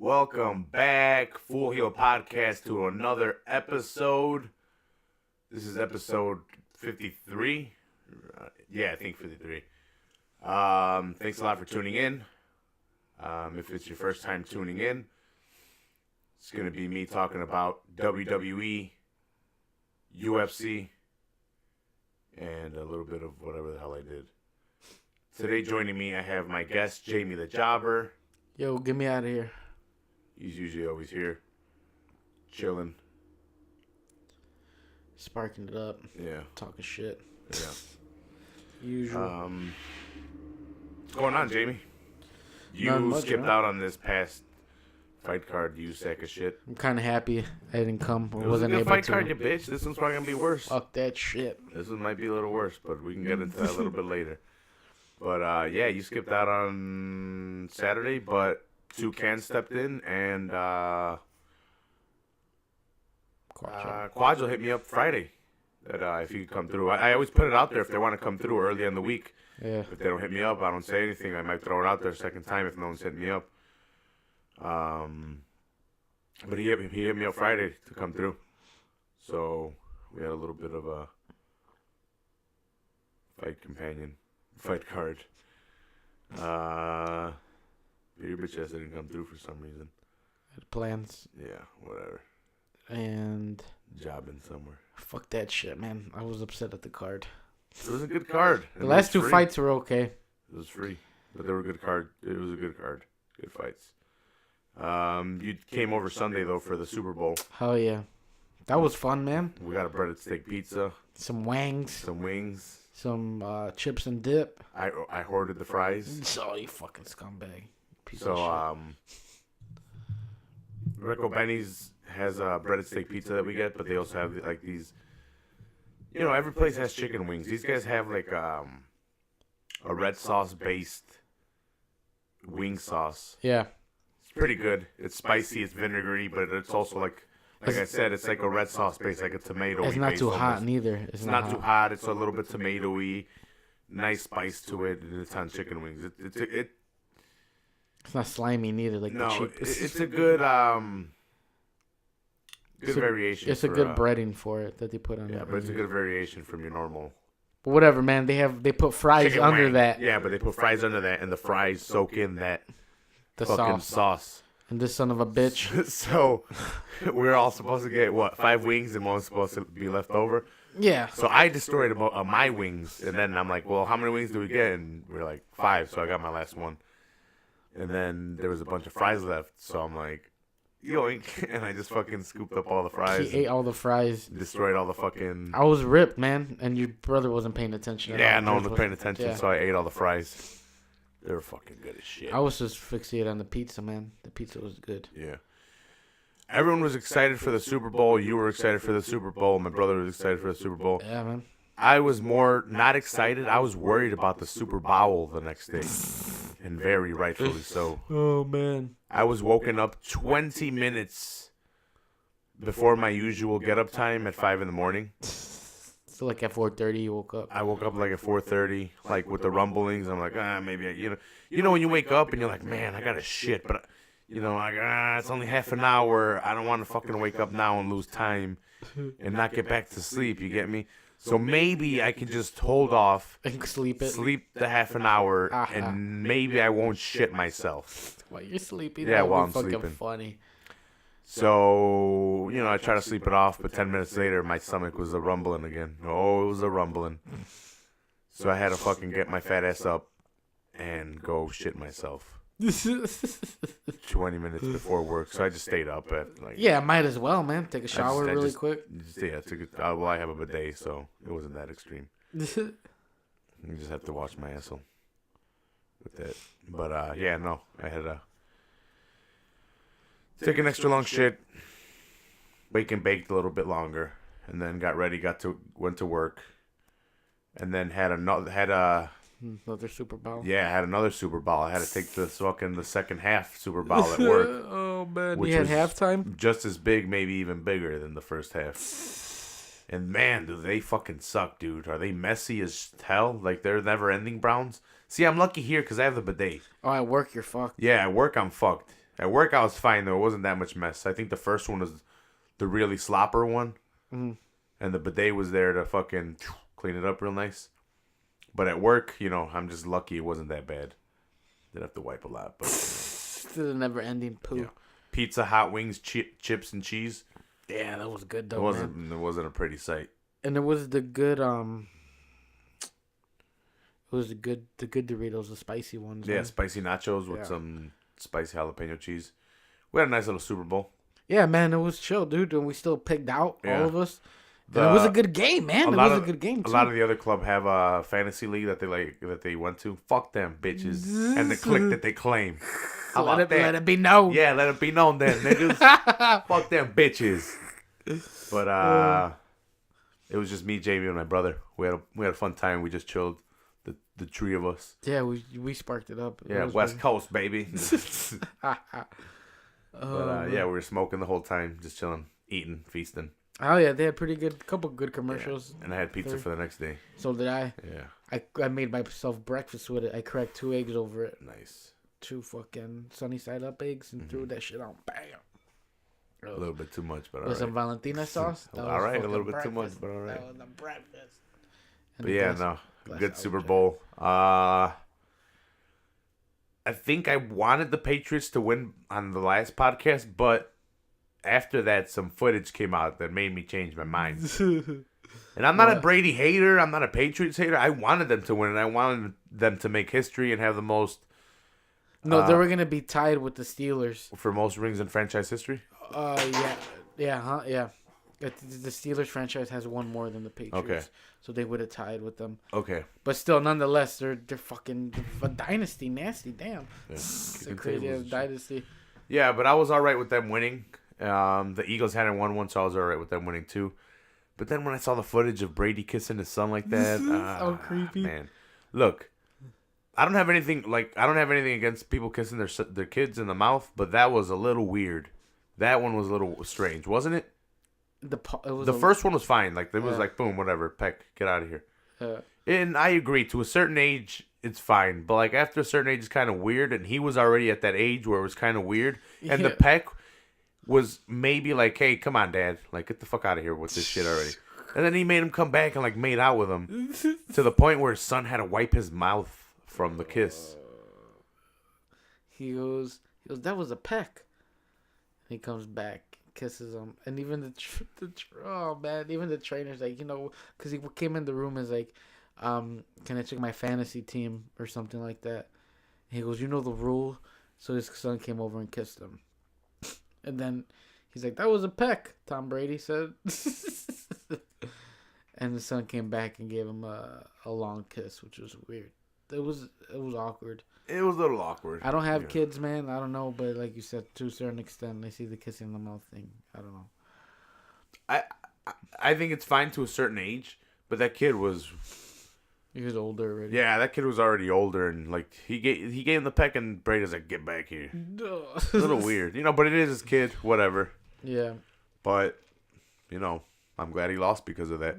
Welcome back, Full Heel Podcast, to another episode. This is episode 53. I think 53. Thanks a lot for tuning in. If it's your first time tuning in, it's going to be me talking about WWE, UFC, and a little bit of whatever the hell I did. Today joining me, I have my guest, Jamie the Jobber. Yo, get me out of here. He's usually always here, chilling. Sparking it up. Yeah. Talking shit. Yeah. Usual. What's going on, Jamie? You skipped out on this past fight card, you sack of shit. I'm kind of happy I didn't come. It was a good fight card, you bitch. This one's probably going to be worse. Fuck that shit. This one might be a little worse, but we can get into that a little bit later. But, you skipped out on Saturday, but Toucan stepped in, and Quadro hit me up Friday that if he could come through. I always put it out there if they want to come through early in the week. Yeah. If they don't hit me up, I don't say anything. I might throw it out there a second time if no one's hitting me up. But he hit me up Friday to come through. So we had a little bit of a fight card. Your bitch ass didn't come through for some reason. Had plans. Yeah, whatever. And Jobbing somewhere. fuck that shit, man. I was upset at the card. It was a good card. The last two fights were okay. It was free, but they were good card. It was a good card. Good fights. You came over Sunday though for the Super Bowl. Hell yeah. That was fun, man. We got a breaded steak pizza, Some wangs. some wings. Some chips and dip. I hoarded the fries. Oh, you fucking scumbag. Piece So of Rico Benny's has a breaded steak pizza that we get, but they also have like these. You know, every place has chicken wings. These guys have like a red sauce based wing sauce. shit. Yeah. It's pretty good. It's spicy. It's vinegary, but it's also like I said, it's like a red sauce base, like a tomato. It's not too hot neither. It's not too hot. It's a little bit tomatoey, nice spice to it, and it's on chicken wings. It's not slimy neither, like the cheap. It's a good variation. It's a good breading for it that they put on. Yeah, but it's a good variation from your normal. But whatever, man. They put fries chicken under wing. that. Yeah, but they put fries under that, and the fries soak in that The fucking sauce. And this son of a bitch. So we're all supposed to get 5 wings, and one's supposed to be left over. Yeah. So I destroyed about my wings, and then I'm like, well, how many wings do we get? And we're like 5, so I got my last one. And then there was a bunch of fries left, so I'm like, yoink, and I just fucking scooped up all the fries. He ate all the fries. Destroyed all the fucking. I was ripped, man, and your brother wasn't paying attention. Yeah, no one was paying attention, yeah. so I ate all the fries. They were fucking good as shit. I was just fixated on the pizza, man. The pizza was good. Yeah. Everyone was excited for the Super Bowl. You were excited for the Super Bowl. My brother was excited for the Super Bowl. Yeah, man. I was more not excited. I was worried about the Super Bowl the next day. And very rightfully so. Oh, man. I was woken up 20 minutes before my usual get-up time at 5 in the morning. So, like, at 4:30, you woke up. I woke up like at 4:30, like with the rumblings. I'm like, maybe, you know when you wake up and you're like, man, I got to shit. But, it's only half an hour. I don't want to fucking wake up now and lose time and not get back to sleep. You get me? So maybe I can just hold off, And sleep the half an hour, and maybe I won't shit myself. While you're sleeping? Yeah, That would while be I'm fucking sleeping. funny. So, I try to sleep it off, but 10 minutes later, my stomach was a rumbling again. Oh, it was a rumbling. So I had to fucking get my fat ass up and go shit myself 20 minutes before work. So I just stayed up at Yeah, might as well, man. Take a shower really quick. I have a bidet, so it wasn't that extreme. You just have to wash my asshole with that. But, I had to take an extra long shit, wake and baked a little bit longer, and then got ready, went to work, and then had another Super Bowl. Yeah, I had another Super Bowl. I had to take the second half Super Bowl at work. Oh man, which we had was halftime. Just as big, maybe even bigger than the first half. And man, do they fucking suck, dude? Are they messy as hell? Like they're never-ending Browns. See, I'm lucky here because I have the bidet. Oh, at work you're fucked. Yeah, at work I'm fucked. At work, I was fine though. It wasn't that much mess. I think the first one was the really slopper one, and the bidet was there to fucking clean it up real nice. But at work, I'm just lucky it wasn't that bad. Didn't have to wipe a lot, but Still a never-ending poo. yeah. Pizza, hot wings, chips, and cheese. Yeah, that was good though. It wasn't a pretty sight. And it was the good It was the good Doritos, the spicy ones. Yeah, man. spicy nachos with some spicy jalapeno cheese. We had a nice little Super Bowl. Yeah, man, it was chill, dude, and we still picked out Yeah. all of us. And it was a good game, man. It was a good game. A lot of the other club have a fantasy league that they went to. Fuck them bitches and the clique that they claim. How about that? Let it be known. Yeah, let it be known then, niggas. Fuck them bitches. But it was just me, Jamie, and my brother. We had a fun time. We just chilled, the three of us. Yeah, we sparked it up. Yeah, West Coast, baby. But yeah, we were smoking the whole time, just chilling, eating, feasting. Oh yeah, they had couple good commercials. Yeah. And I had pizza for the next day. So did I. Yeah. I made myself breakfast with it. I cracked 2 eggs over it. Nice. 2 fucking sunny side up eggs and threw that shit on. Bam. A little bit too much, but all With right. some Valentina sauce. That All was right, a fucking little bit too breakfast. much, but all right. That was the breakfast. And But a yeah, glass good of Super Jack. Bowl. I think I wanted the Patriots to win on the last podcast, but after that, some footage came out that made me change my mind. And I'm not a Brady hater. I'm not a Patriots hater. I wanted them to win, and I wanted them to make history and have the most No, they were gonna be tied with the Steelers. for most rings in franchise history. Yeah. The Steelers franchise has one more than the Patriots. Okay. So they would have tied with them. Okay. But still, nonetheless, they're fucking a dynasty. Nasty, damn. Yeah. It's a crazy ass dynasty. Yeah, but I was all right with them winning. The Eagles hadn't won one, so I was all right with them winning too. But then when I saw the footage of Brady kissing his son like that, So creepy. Man, look, I don't have anything against people kissing their kids in the mouth, but that was a little weird. That one was a little strange, wasn't it? The first one was fine. Like it was like boom, whatever, peck, get out of here. And I agree, to a certain age, it's fine. But like after a certain age, it's kind of weird. And he was already at that age where it was kind of weird. And the peck was maybe like, hey, come on, Dad, like get the fuck out of here with this shit already. And then he made him come back and like made out with him to the point where his son had to wipe his mouth from the kiss. He goes, that was a peck. He comes back, kisses him, and even even the trainer's like, because he came in the room as like, can I check my fantasy team or something like that? And he goes, the rule. So his son came over and kissed him, and then he's like, that was a peck, Tom Brady said. And the son came back and gave him a long kiss, which was weird. It was awkward. It was a little awkward. I don't have kids, man. I don't know, but like you said, to a certain extent, I see the kissing in the mouth thing. I don't know. I think it's fine to a certain age, but that kid was. He was older already. Yeah, that kid was already older, and like he gave him the peck, and Brady's like, "Get back here." A little weird, but it is his kid, whatever. Yeah. But, I'm glad he lost because of that.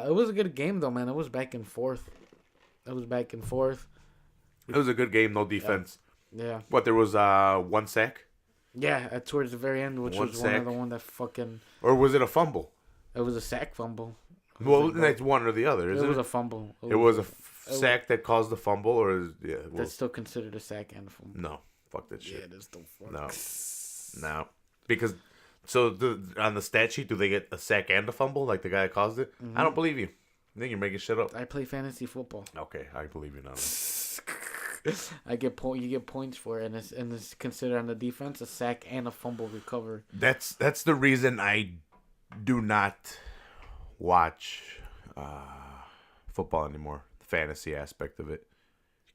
It was a good game though, man. It was back and forth. It was a good game, no defense. Yeah. What, there was one sack? Yeah, towards the very end, which was one that fucking. Or was it a fumble? It was a sack fumble. Well, that's one or the other, isn't it? It was a fumble. It was a sack that caused the fumble, or that's still considered a sack and a fumble. No, fuck that shit. Yeah, that's still fuck. No, because on the stat sheet, do they get a sack and a fumble like the guy that caused it? Mm-hmm. I don't believe you. I think you're making shit up. I play fantasy football. Okay, I believe you now. You get points for it, and it's considered on the defense a sack and a fumble recovery. That's the reason I do not watch football anymore. The fantasy aspect of it.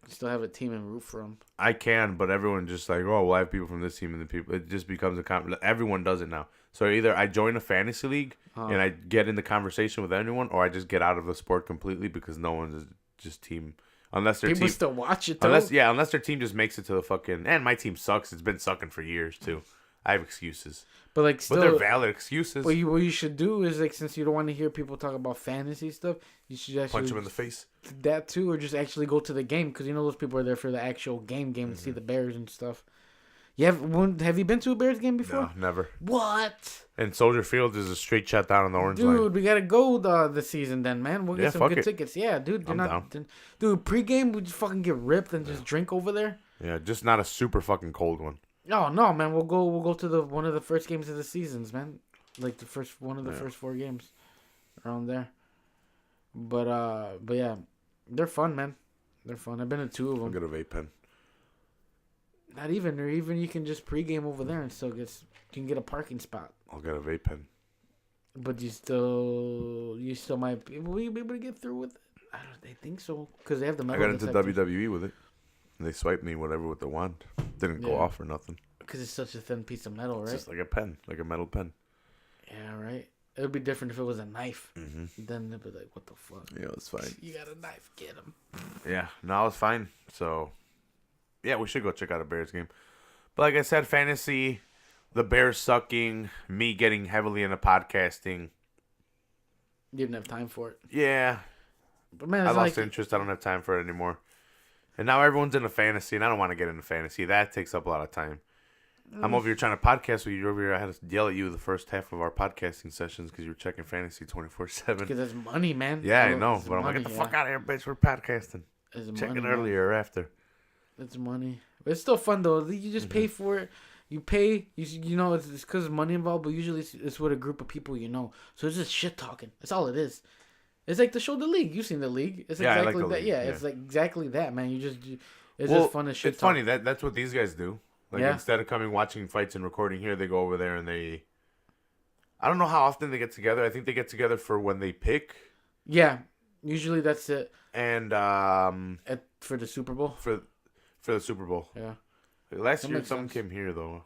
You still have a team and root for them. I can, but everyone just like, oh, well, I have people from this team and the people. It just becomes everyone does it now. So either I join a fantasy league and I get in the conversation with anyone, or I just get out of the sport completely because no one is just team. Unless their people team still watch it though. Unless their team just makes it to the fucking. And my team sucks. It's been sucking for years too. I have excuses, But like still, but they're valid excuses. what you should do is like, since you don't want to hear people talk about fantasy stuff, you should actually Punch him in the face. that too, or just actually go to the game, because you know those people are there for the actual game to see the Bears and stuff. Have you been to a Bears game before? No, never. What? And Soldier Field is a straight shot down on the orange Dude, line. we gotta go this season then, man. We'll get Yeah, some fuck good it. tickets. Yeah, dude. I'm down. Dude, pregame we just fucking get ripped and just drink over there. Yeah, just not a super fucking cold one. Oh no, man. We'll go to the one of the first games of the seasons, man. Like the first one of the first 4 games around there. But yeah, they're fun, man. They're fun. I've been to 2 of I'll them. get a vape pen. Not even, or even you can just pregame over there and still you can get a parking spot. I'll get a vape pen. But you still might will you be able to get through with it? I think so, because they have the I metal got into detectors. WWE with it. And they swiped me whatever with the wand. Didn't go Yeah. off or nothing. Because it's such a thin piece of metal, It's right? just like a pen, like a metal pen. Yeah, right. It would be different if it was a knife. Mm-hmm. Then it'd be like, what the fuck? Yeah, it's fine. You got a knife, get him. Yeah, no, it's fine. So, yeah, we should go check out a Bears game. But like I said, fantasy, the Bears sucking, me getting heavily into podcasting. You didn't have time for it. Yeah, But man, I it's lost like, interest. I don't have time for it anymore. And now everyone's into fantasy, and I don't want to get into fantasy. That takes up a lot of time. I'm over here trying to podcast with you. You're over here. I had to yell at you the first half of our podcasting sessions because you were checking fantasy 24/7. because it's money, man. Yeah, I Oh, know. it's But I'm like, money, get the fuck out of here, bitch. We're podcasting. It's Check money, it man. earlier or after. It's money. But it's still fun, though. You just pay for it. You pay, you know, it's because of money involved, but usually it's with a group of people you know. So it's just shit talking. That's all it is. It's like the show The League. You've seen The League. It's Yeah, I like exactly The that. League, Yeah, yeah. it's like exactly that, man. It's Well, just fun as shit It's talk. funny that's what these guys do. Like Yeah. instead of coming watching fights and recording here, they go over there and they. I don't know how often they get together. I think they get together for when they pick Yeah, usually that's it and for the Super Bowl. for the Super Bowl. Yeah. Last That year, makes someone sense. came here though.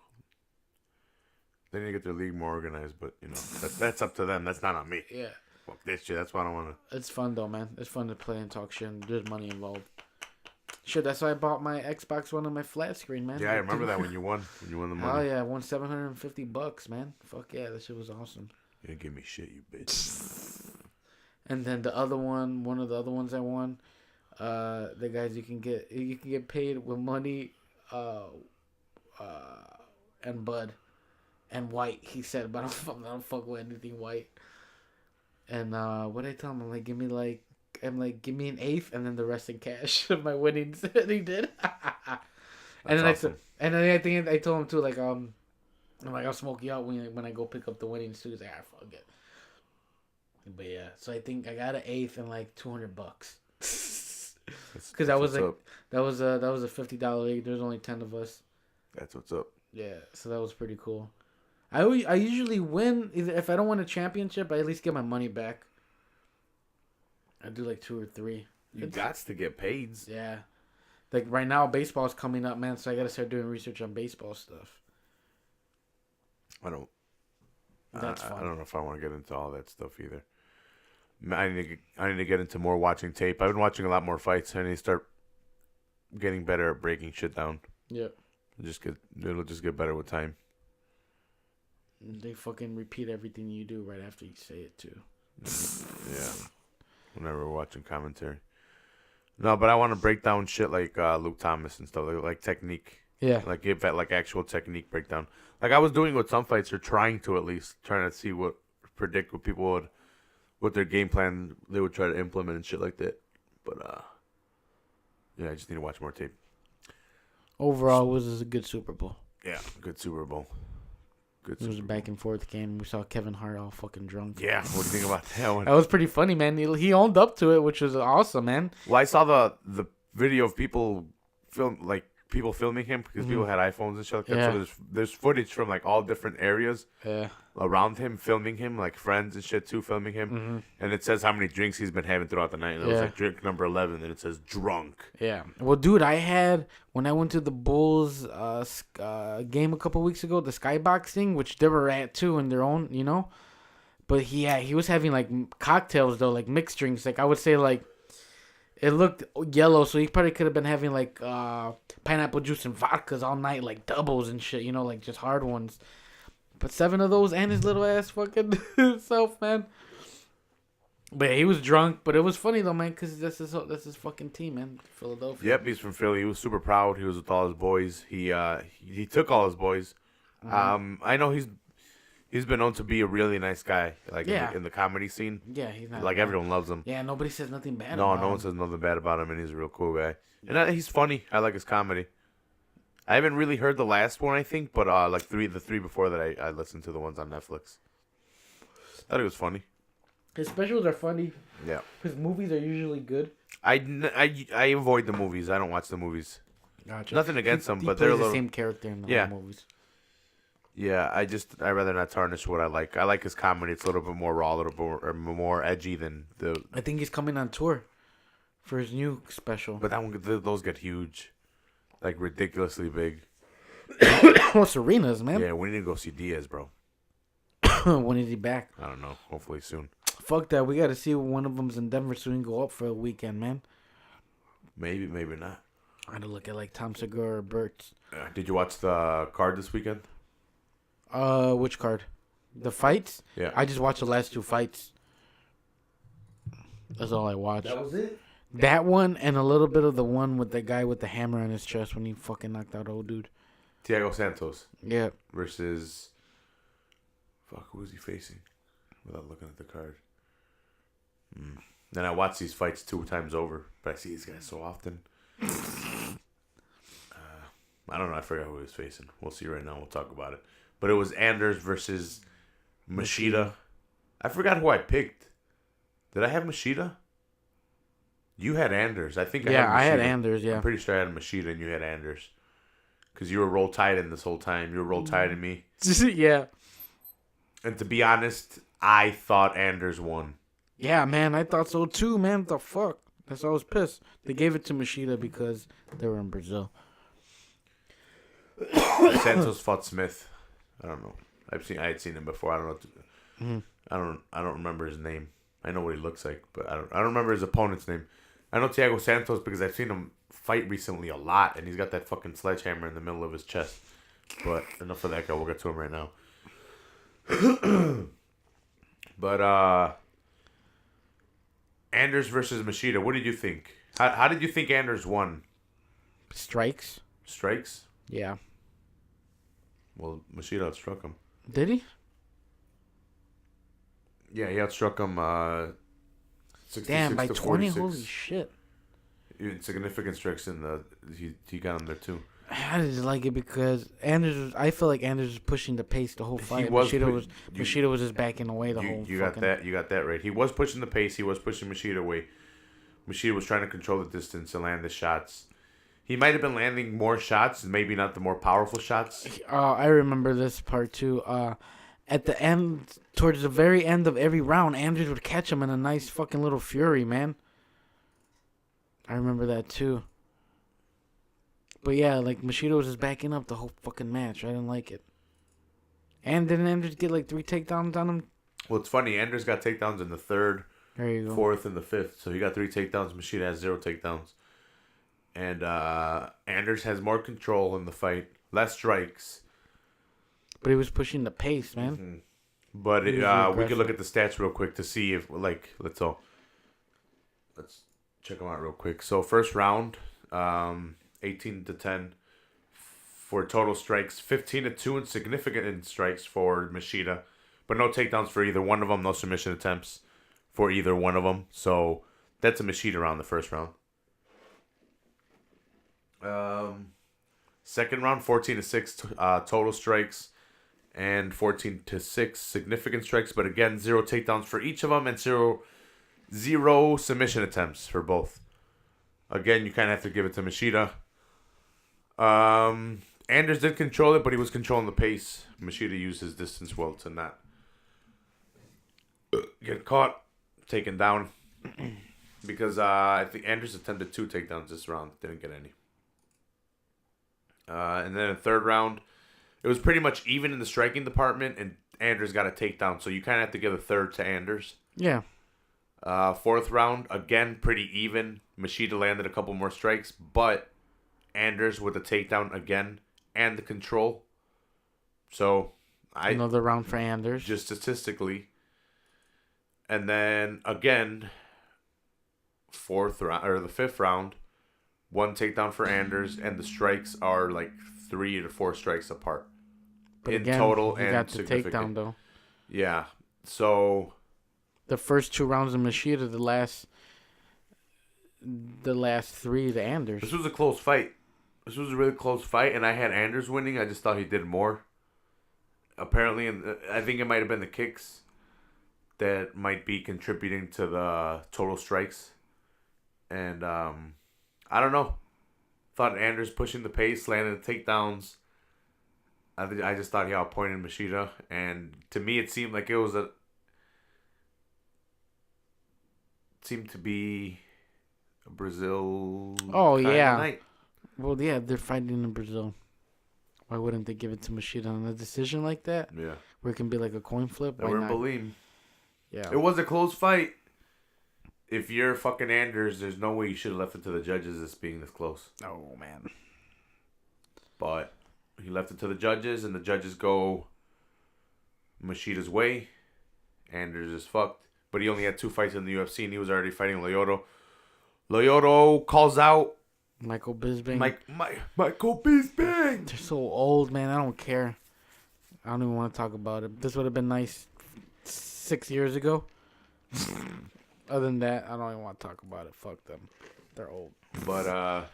They need to get their league more organized, but you know that's up to them. That's not on me. Yeah. Fuck this shit. That's why I don't want to. It's fun though, man. It's fun to play and talk shit, and there's money involved. Shit, that's why I bought my Xbox One on my flat screen, man. Yeah, I remember that when you won. When you won the money. Oh yeah, I won $750, man. Fuck yeah, that shit was awesome. You didn't give me shit, you bitch. And then the other one of the other ones I won, the guys you can get paid with money, and bud, and white. He said, but I don't fuck with anything white. And what I tell him, I'm like, give me an eighth, and then the rest in cash of my winnings. And he did. And then awesome. I think I told him too, like I'm like, I'll smoke you out when I go pick up the winnings too. He's like, fuck it. But yeah, so I think I got an eighth and like $200. Because that was what's like up. that was a $50 league. There's only 10 of us. That's what's up. Yeah, so that was pretty cool. I usually win if I don't win a championship, I at least get my money back. I do like 2 or 3. You got to get paid. Yeah, like right now baseball's coming up, man. So I gotta start doing research on baseball stuff. I don't. That's I fun. don't know if I want to get into all that stuff either. I need to get into more watching tape. I've been watching a lot more fights. I need to start getting better at breaking shit down. Yeah, It'll just get better with time. they fucking repeat everything you do right after you say it too. Yeah. Whenever we're watching commentary. No, but I want to break down shit like Luke Thomas and stuff like technique. Yeah, Like give that like actual technique breakdown. Like I was doing with some fights, or trying to at least trying to see predict what people would, what their game plan they would try to implement and shit like that. But yeah, I just need to watch more tape. overall, it was a good Super Bowl. Yeah, good Super Bowl. Good. It was a Super Bowl. back and forth game. We saw Kevin Hart all fucking drunk. Yeah, what do you think about that one? That was pretty funny, man. He owned up to it, which was awesome, man. Well, I saw the video of people filming him because people had iPhones and shit like that. Yeah. So there's footage from like all different areas Yeah. around him filming him, like friends and shit too filming him. And it says how many drinks he's been having throughout the night. And it was Yeah. like drink number 11, and it says drunk. Yeah. Well, dude, when I went to the Bulls game a couple weeks ago, the Skybox thing, which they were at too in their own, you know. But he was having like cocktails though, like mixed drinks. Like I would say like it looked yellow, so he probably could have been having like pineapple apple juice and vodkas all night, like doubles and shit, you know, like just hard ones. But 7 of those and his little ass fucking self, man. But yeah, he was drunk, but it was funny though, man, because that's his fucking team, man. Philadelphia. Yep, he's from Philly. He was super proud. He was with all his boys. He took all his boys. I know he's been known to be a really nice guy, like in the comedy scene. Yeah, he's not like bad. Everyone loves him. Yeah, nobody says nothing bad. No, about no him. one says nothing bad about him, and he's a real cool guy. And he's funny. I like his comedy. I haven't really heard the last one, I think, but like the three before that, I listened to the ones on Netflix. Thought it was funny. His specials are funny. Yeah. His movies are usually good. I avoid the movies. I don't watch the movies. Gotcha. Nothing against them, He but they're a plays little. the same character in the whole movies. Yeah, I'd rather not tarnish what I like. I like his comedy. It's a little bit more raw, a little bit more edgy than the. I think he's coming on tour for his new special. But that one, those get huge, like ridiculously big. Oh, Serena's, man. Yeah, we need to go see Diaz, bro. When is he back? I don't know. Hopefully soon. Fuck that. We got to see one of them's in Denver so we can go up for a weekend, man. Maybe not. I had to look at like Tom Segura or Bert. Did you watch the card this weekend? Which card? The fights? Yeah. I just watched the last 2 fights. That's all I watched. That was it? That one and a little bit of the one with the guy with the hammer on his chest when he fucking knocked out old dude. Thiago Santos. Yeah. Versus. Fuck, who was he facing? Without looking at the card. Then I watch these fights 2 times over, but I see these guys so often. I don't know. I forgot who he was facing. We'll see right now. We'll talk about it. But it was Anders versus Machida. I forgot who I picked. Did I have Machida? You had Anders. I think I had Anders, yeah. I'm pretty sure I had Machida and you had Anders. Because you were roll tide in this whole time. You were roll tide in me. Yeah. And to be honest, I thought Anders won. Yeah, man. I thought so too, man. What the fuck? That's why I was pissed. They gave it to Machida because they were in Brazil. Santos fought Smith. I don't know. I had seen him before. I don't know. I don't remember his name. I know what he looks like, but I don't remember his opponent's name. I know Thiago Santos because I've seen him fight recently a lot, and he's got that fucking sledgehammer in the middle of his chest. But enough of that guy. We'll get to him right now. But Anders versus Machida. What did you think? How did you think Anders won? Strikes? Strikes? Yeah. Well, Machida outstruck him. Did he? Yeah, he outstruck him 66 Damn, by to 20? 46. Holy shit. Significant strikes in the he got him there too. I didn't like it because I feel like Anders was pushing the pace the whole fight. Machida was just backing away the whole. You got that right. He was pushing the pace. He was pushing Machida away. Machida was trying to control the distance and land the shots. He might have been landing more shots, maybe not the more powerful shots. I remember this part too. At the end, towards the very end of every round, Anders would catch him in a nice fucking little fury, man. I remember that too. But yeah, like Machida was just backing up the whole fucking match. I didn't like it. And didn't Anders get like 3 takedowns on him? Well, it's funny. Anders got takedowns in the 3rd, there you go. 4th, and the 5th. So he got 3 takedowns. Machida has 0 takedowns. And Anders has more control in the fight, less strikes. But he was pushing the pace, man. Mm-hmm. But we could look at the stats real quick to see if let's check them out real quick. So first round, 18-10 for total strikes, 15-2 in significant strikes for Machida, but no takedowns for either one of them, no submission attempts for either one of them. So that's a Machida round, the first round. Second round, 14-6 total strikes and 14-6 significant strikes, but again, 0 takedowns for each of them and zero submission attempts for both. Again, you kind of have to give it to Machida. Anders did control it, but he was controlling the pace. Machida used his distance well to not get caught, taken down. Because I think Anders attempted 2 takedowns this round, didn't get any. And then in the third round, it was pretty much even in the striking department, and Anders got a takedown. So you kind of have to give a third to Anders. Yeah. Fourth round, again, pretty even. Machida landed a couple more strikes, but Anders with the takedown again and the control. So another round for Anders. Just statistically. And then again, the fifth round, one takedown for Anders, and the strikes are like 3 to 4 strikes apart. But in again, total he and got the significant. takedown though. Yeah. So the first 2 rounds of Machida, the last 3 to Anders. This was a close fight. This was a really close fight, and I had Anders winning. I just thought he did more. Apparently, and I think it might have been the kicks that might be contributing to the total strikes. And I don't know. Thought Anders pushing the pace, landing the takedowns. I just thought he outpointed Machida, and to me, it seemed like seemed to be a Brazil. Oh yeah. Night. Well, yeah, they're fighting in Brazil. Why wouldn't they give it to Machida on a decision like that? Yeah. Where it can be like a coin flip? We're in Bolim. Yeah. It was a close fight. If you're fucking Anders, there's no way you should have left it to the judges as being this close. Oh, man. But he left it to the judges, and the judges go Machida's way. Anders is fucked. But he only had 2 fights in the UFC, and he was already fighting Lyoto. Lyoto calls out Michael Bisping. Michael Bisping. They're so old, man. I don't care. I don't even want to talk about it. This would have been nice 6 years ago. Other than that, I don't even want to talk about it. Fuck them. They're old. But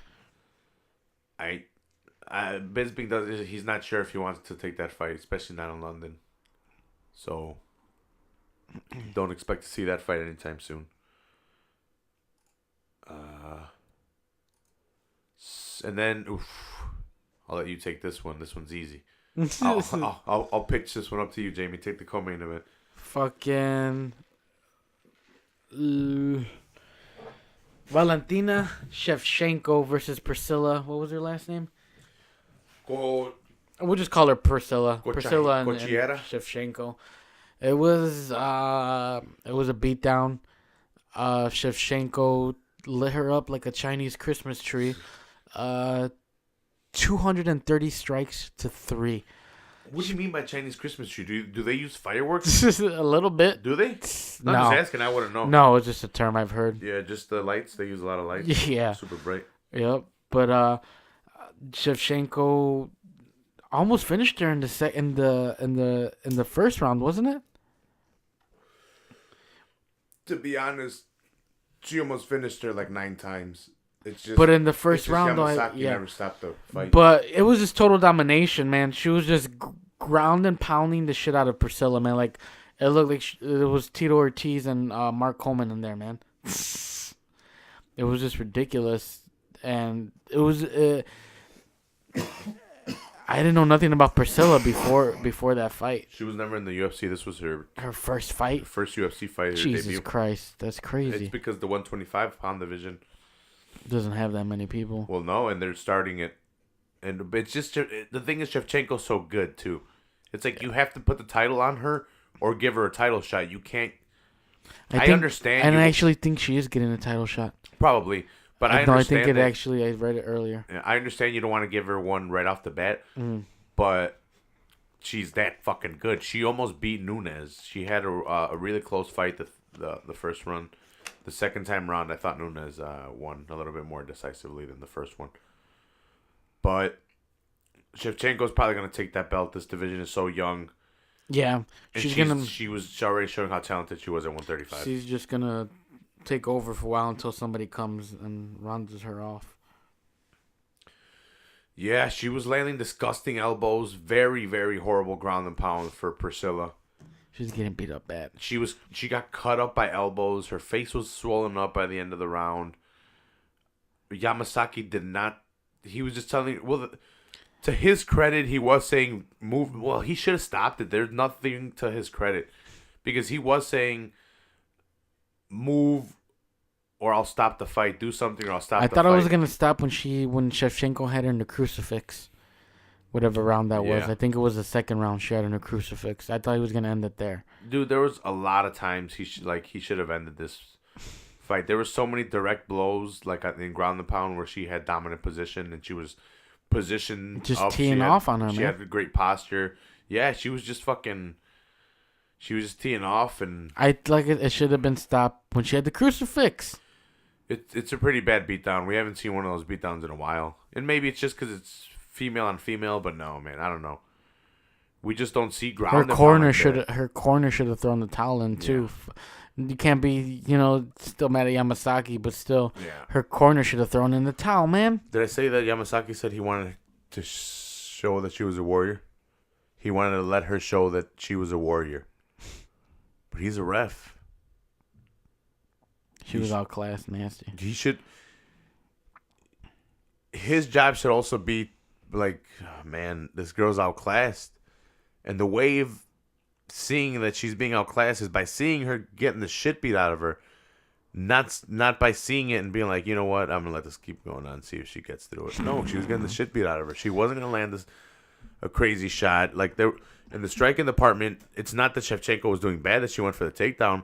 Bisping he's not sure if he wants to take that fight, especially not in London. So don't expect to see that fight anytime soon. And then, I'll let you take this one. This one's easy. I'll pitch this one up to you, Jamie. Take the co-main event. Fucking Valentina Shevchenko versus Priscilla. What was her last name? We'll just call her Priscilla. Priscilla and Shevchenko. It was a beatdown. Shevchenko lit her up like a Chinese Christmas tree. 230 strikes to 3. What do you mean by Chinese Christmas tree? Do they use fireworks? A little bit. Do they? No. I'm just asking. I wouldn't know. No, it's just a term I've heard. Yeah, just the lights. They use a lot of lights. Yeah. Super bright. Yep. But Shevchenko almost finished her in the first round, wasn't it? To be honest, she almost finished her like 9 times. It's just. But in the first round, Yamasaki never stopped the fight. But it was just total domination, man. She was just ground and pounding the shit out of Priscilla, man. Like it looked like it was Tito Ortiz and Mark Coleman in there, man. It was just ridiculous, and it was. I didn't know nothing about Priscilla before that fight. She was never in the UFC. This was her first fight. Her first UFC fight. Jesus debut. Christ, that's crazy. It's because the 125-pound division doesn't have that many people. Well, no, and they're starting it, and it's just the thing is Shevchenko's so good too. It's like you have to put the title on her or give her a title shot. You can't. I understand, and I actually think she is getting a title shot. Probably. But I I understand. I read it earlier. I understand you don't want to give her one right off the bat, but she's that fucking good. She almost beat Nunes. She had a really close fight the first run. The second time round, I thought Nunes won a little bit more decisively than the first one. But Shevchenko's probably going to take that belt. This division is so young. Yeah, she was already showing how talented she was at 135. She's just gonna take over for a while until somebody comes and rounds her off. Yeah, she was landing disgusting elbows. Very, very horrible ground and pound for Priscilla. She's getting beat up bad. She got cut up by elbows. Her face was swollen up by the end of the round. Yamasaki did not. He was just telling. Well, to his credit, he was saying move. Well, he should have stopped it. There's nothing to his credit because he was saying move or I'll stop the fight. Do something or I'll stop the fight. I thought I was going to stop when Shevchenko had her in the crucifix. Whatever round that was. I think it was the second round she had her in a crucifix. I thought he was going to end it there. Dude, there was a lot of times he should have ended this fight. There were so many direct blows, like in ground and pound, where she had dominant position and she was positioned Just up. teeing off on her, She man. had a great posture. Yeah, she was just fucking. She was just teeing off, and I like it. It should have been stopped when she had the crucifix. it's a pretty bad beatdown. We haven't seen one of those beatdowns in a while, and maybe it's just because it's female on female. But no, man, I don't know. We just don't see ground. Her and pound corner like should that. her corner should have thrown the towel in too. You can't be still mad at Yamasaki, but still, Yeah. her corner should have thrown in the towel, man. Did I say that Yamasaki said he wanted to show that she was a warrior? He wanted to let her show that she was a warrior. But he's a ref. She was outclassed, nasty. He should. His job should also be like, oh, man, this girl's outclassed. And the way of seeing that she's being outclassed is by seeing her getting the shit beat out of her. Not by seeing it and being like, you know what, I'm going to let this keep going on and see if she gets through it. No, she was getting the shit beat out of her. She wasn't going to land a crazy shot. Like, there in the striking department, it's not that Shevchenko was doing bad that she went for the takedown.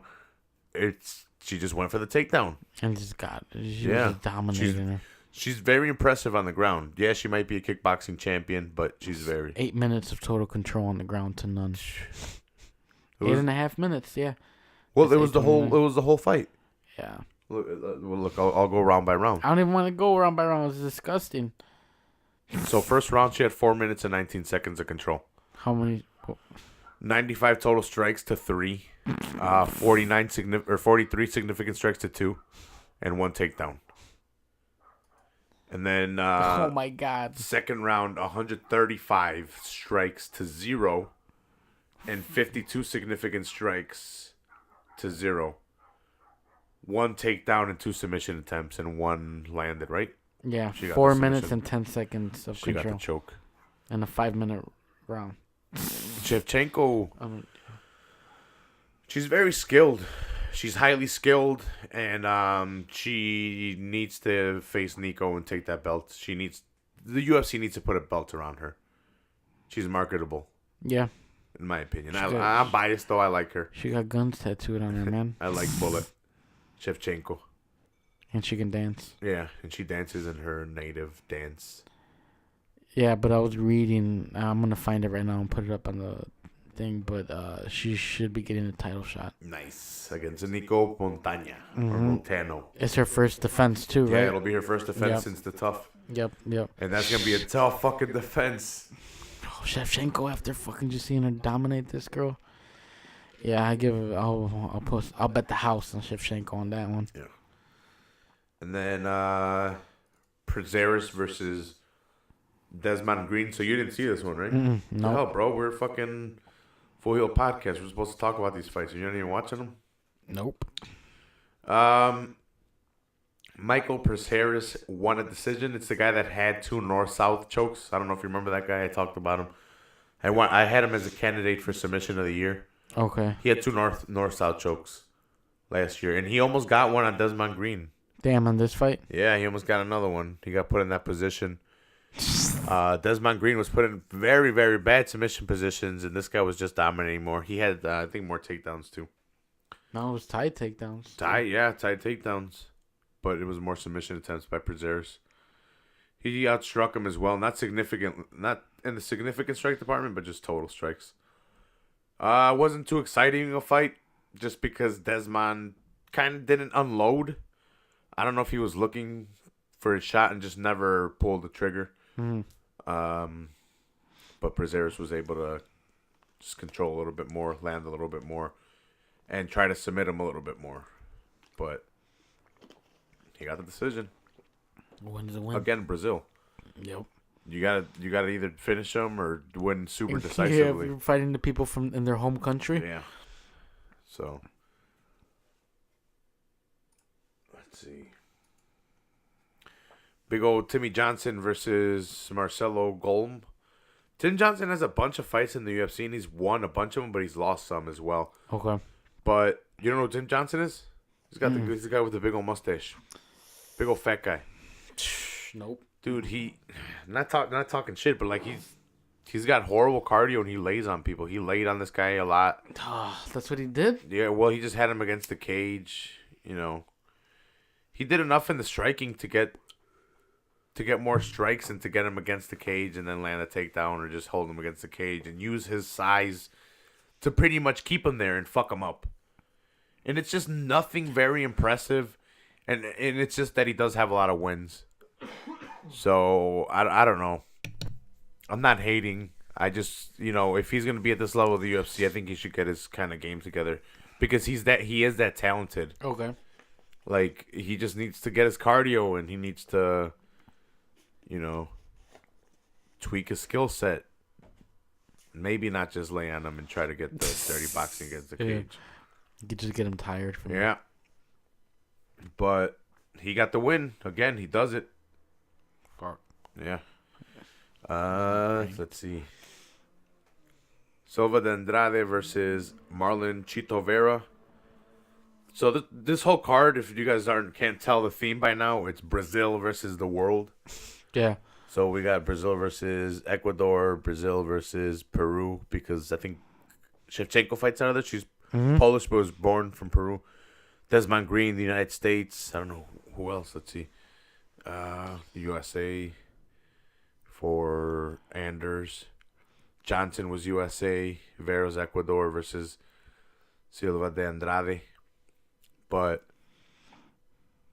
She just went for the takedown. And just she Yeah. was just dominating her. She's very impressive on the ground. Yeah, she might be a kickboxing champion, but she's very. 8 minutes of total control on the ground to none. It was- 8.5 minutes, yeah. Well, It's it was the 8:29. whole fight. Yeah. Look, I'll go round by round. I don't even want to go round by round. It's disgusting. So first round, she had 4 minutes and 19 seconds of control. How many? 95 total strikes to 3, 43 significant strikes to 2, and 1 takedown. And then oh my God. second round, 135 strikes to 0, and 52 significant strikes to 0. 1 takedown and 2 submission attempts, and 1 landed. Right? Yeah, She got 4 the minutes submission. and 10 seconds of She got control the choke. and a 5-minute round. Shevchenko. Um, She's very skilled. She's highly skilled, and she needs to face Nico and take that belt. The UFC needs to put a belt around her. She's marketable, yeah, in my opinion. She I'm got- biased though. I like her. she got guns tattooed on her, man, I like Bullet Shevchenko. and she can dance. Yeah, and she dances in her native dance. Yeah, but I was reading. I'm gonna find it right now and put it up on the thing. But she should be getting a title shot. Nice against Nico Montana or Montano. It's her first defense too, Yeah, right? it'll be her first defense Yep. since the tough, Yep. and that's gonna be a tough fucking defense. Oh, Shevchenko, after fucking just seeing her dominate this girl. Yeah, I'll bet the house on Shevchenko on that one. And then Prazeres versus Desmond Green. So you didn't see this one, right? No. No, bro. We're fucking Full Heel Podcast. We're supposed to talk about these fights. You're not even watching them? Nope. Michael Prazeres won a decision. It's the guy that had 2 north-south chokes. I don't know if you remember that guy. I talked about him. I had him as a candidate for submission of the year. Okay. He had 2 north-south chokes last year, and he almost got one on Desmond Green. Damn, on this fight. Yeah, he almost got another one. He got put in that position. Desmond Green was put in very, very bad submission positions, and this guy was just dominating more. He had, I think, more takedowns too. No, it was tight takedowns. Tight takedowns, but it was more submission attempts by Prazeres. He outstruck him as well. Not in the significant strike department, but just total strikes. Wasn't too exciting a fight, just because Desmond kind of didn't unload. I don't know if he was looking for a shot and just never pulled the trigger. Mhm. But Prazeres was able to just control a little bit more, land a little bit more, and try to submit him a little bit more. But he got the decision. Win's a win. Again, Brazil. Yep. You gotta either finish him or win super Yeah, decisively. you're fighting the people from in their home country. Yeah. So let's see. Big old Timmy Johnson versus Marcelo Golm. Tim Johnson has a bunch of fights in the UFC, and he's won a bunch of them, but he's lost some as well. Okay. But you don't know who Tim Johnson is? He's the guy with the big old mustache, big old fat guy. Nope. Dude, he not talking shit, but like he's got horrible cardio and he lays on people. He laid on this guy a lot. That's what he did. Yeah, well, he just had him against the cage, he did enough in the striking to get more strikes and to get him against the cage and then land a takedown or just hold him against the cage and use his size to pretty much keep him there and fuck him up. And it's just nothing very impressive. And it's just that he does have a lot of wins. So, I don't know. I'm not hating. I just, if he's going to be at this level of the UFC, I think he should get his kind of game together. Because he is that talented. Okay. Like, he just needs to get his cardio and he needs to, tweak his skill set. Maybe not just lay on him and try to get the dirty boxing against the cage. You could just get him tired. Yeah. But he got the win. Again, he does it. Fuck. Yeah. Let's see. Silva de Andrade versus Marlon Chito Vera. So this whole card, if you guys can't tell the theme by now, it's Brazil versus the world. Yeah. So we got Brazil versus Ecuador, Brazil versus Peru, because I think Shevchenko fights out of there. She's Polish but was born from Peru. Desmond Green, the United States. I don't know who else. Let's see. The USA for Anders. Johnson was USA. Vera's Ecuador versus Silva de Andrade. But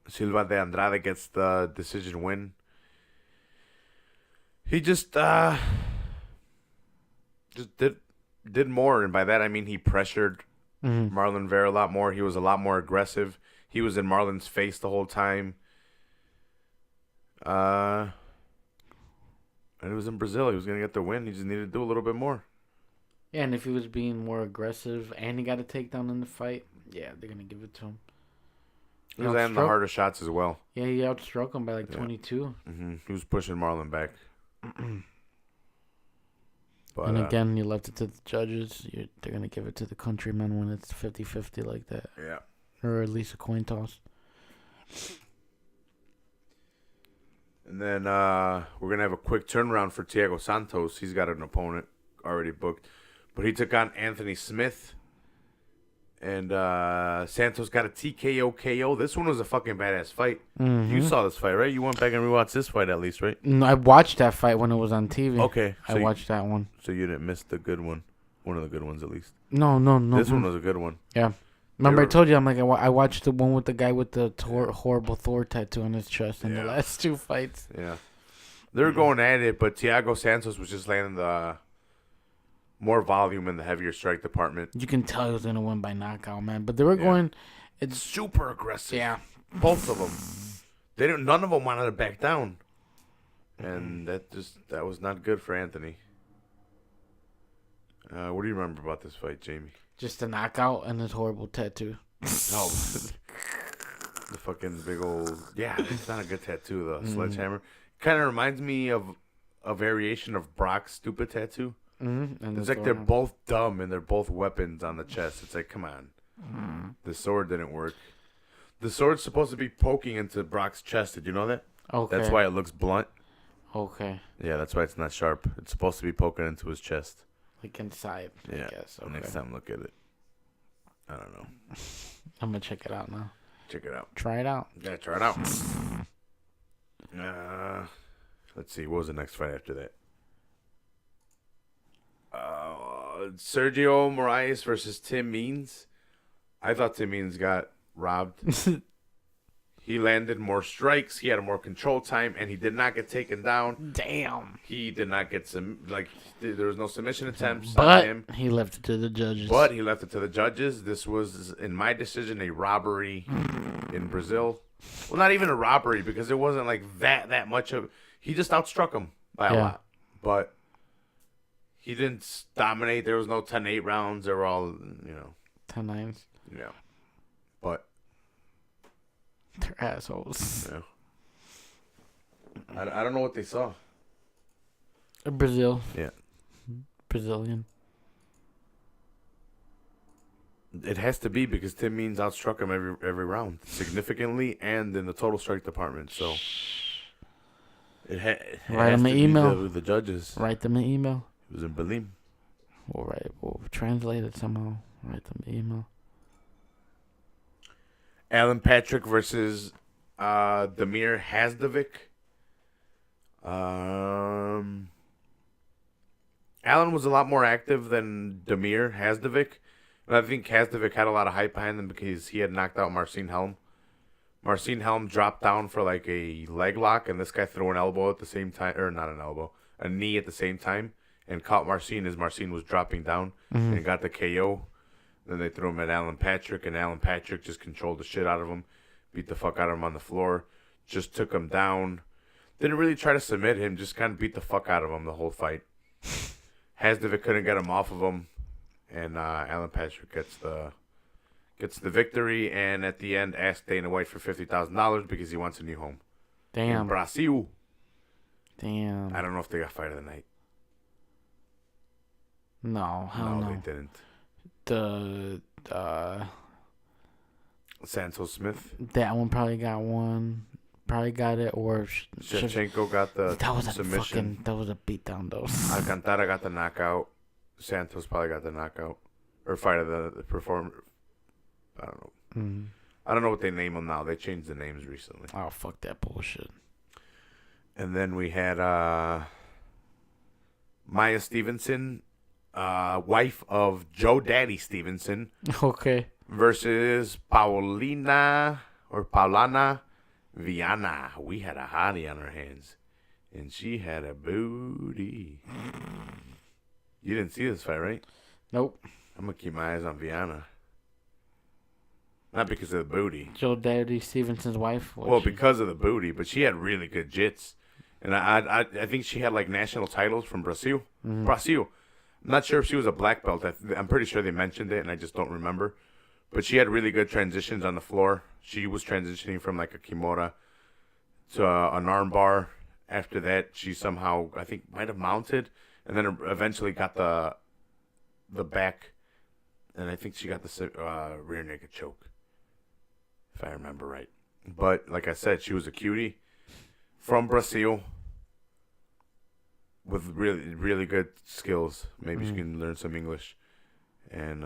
Silva de Andrade gets the decision win. He just did more, and by that I mean he pressured Marlon Vera a lot more. He was a lot more aggressive. He was in Marlon's face the whole time. And it was in Brazil. He was gonna get the win. He just needed to do a little bit more. Yeah, and if he was being more aggressive and he got a takedown in the fight, yeah, they're gonna give it to him. He was landing the harder shots as well. Yeah, he outstruck him by like 22. He was pushing Marlon back. But, and again, you left it to the judges. They're going to give it to the countryman when it's 50-50 like that. Yeah. Or at least a coin toss. And then we're going to have a quick turnaround for Thiago Santos. He's got an opponent already booked. But he took on Anthony Smith. And Santos got a TKO KO. This one was a fucking badass fight. You saw this fight, right? You went back and rewatched this fight at least, right? No, I watched that fight when it was on TV. Okay. So I watched that one. So you didn't miss the good one. One of the good ones, at least. No. This one was a good one. Yeah. Remember I told you, I'm like, I watched the one with the guy with the horrible Thor tattoo on his chest in the last two fights. Yeah. They were going at it, but Thiago Santos was just landing the more volume in the heavier strike department. You can tell he was going to win by knockout, man. But they were going... It's super aggressive. Yeah. Both of them. None of them wanted to back down. And that was not good for Anthony. What do you remember about this fight, Jamie? Just a knockout and his horrible tattoo. Oh, the fucking big old... Yeah, it's not a good tattoo, the sledgehammer. Kind of reminds me of a variation of Brock's stupid tattoo. And it's like they're both dumb and they're both weapons on the chest. It's like, come on. The sword didn't work. The sword's supposed to be poking into Brock's chest. Did you know that? Okay. That's why it looks blunt. Okay. Yeah, that's why it's not sharp. It's supposed to be poking into his chest. Like inside, yeah. I guess. Okay. Next time look at it. I don't know. I'm going to check it out now. Check it out. Try it out. Yeah, try it out. Let's see. What was the next fight after that? Sergio Moraes versus Tim Means. I thought Tim Means got robbed. He landed more strikes. He had a more control time, and he did not get taken down. Damn. He did not get there was no submission attempts but on him. He left it to the judges. This was, in my decision, a robbery in Brazil. Well, not even a robbery because it wasn't like that much of. He just outstruck him by a lot, but he didn't dominate. There was no 10-8 rounds. They were all 10-9s. Yeah, but they're assholes. Yeah. I don't know what they saw. Brazil. Yeah. Brazilian. It has to be because Tim Means outstruck him every round significantly and in the total strike department. So write him an email with the judges. Write them an email. It was in Berlin. We'll translate it somehow. Write them an email. Alan Patrick versus Damir Hasdovic. Allen was a lot more active than Damir Hasdovic. And I think Hasdovic had a lot of hype behind him because he had knocked out Marcin Helm. Marcin Helm dropped down for like a leg lock, and this guy threw an elbow at the same time, or not an elbow, a knee at the same time, and caught Marcin as Marcin was dropping down and got the KO. Then they threw him at Alan Patrick, and Alan Patrick just controlled the shit out of him, beat the fuck out of him on the floor, just took him down. Didn't really try to submit him, just kind of beat the fuck out of him the whole fight. Hasdovic couldn't get him off of him, and Alan Patrick gets the victory, and at the end asked Dana White for $50,000 because he wants a new home. Damn. In Brazil. Damn. I don't know if they got fight of the night. No, hell no. No, they didn't. The Santos Smith. that one probably got one. Probably got it, or Shevchenko got the that was a submission. that was a beatdown though. Alcantara got the knockout. Santos probably got the knockout. Or fight of the performer. I don't know. Mm. I don't know what they name them now. They changed the names recently. Oh, fuck that bullshit. And then we had Maya Stevenson, wife of Joe Daddy Stevenson, Okay. versus Paulana Viana. We had a hottie on our hands, and she had a booty. You didn't see this fight, right? Nope. I'm going to keep my eyes on Viana. Not because of the booty. Joe Daddy Stevenson's wife. Well, because of the booty, but she had really good jits. And I think she had like national titles from Brazil. Mm-hmm. Brazil. I'm not sure if she was a black belt. I'm pretty sure they mentioned it, and I just don't remember. But she had really good transitions on the floor. She was transitioning from like a kimura to an armbar. After that, she somehow, I think, might have mounted, and then eventually got the back, and I think she got the rear naked choke, if I remember right. But like I said, she was a cutie from Brazil with really, really good skills. Maybe she can learn some English, and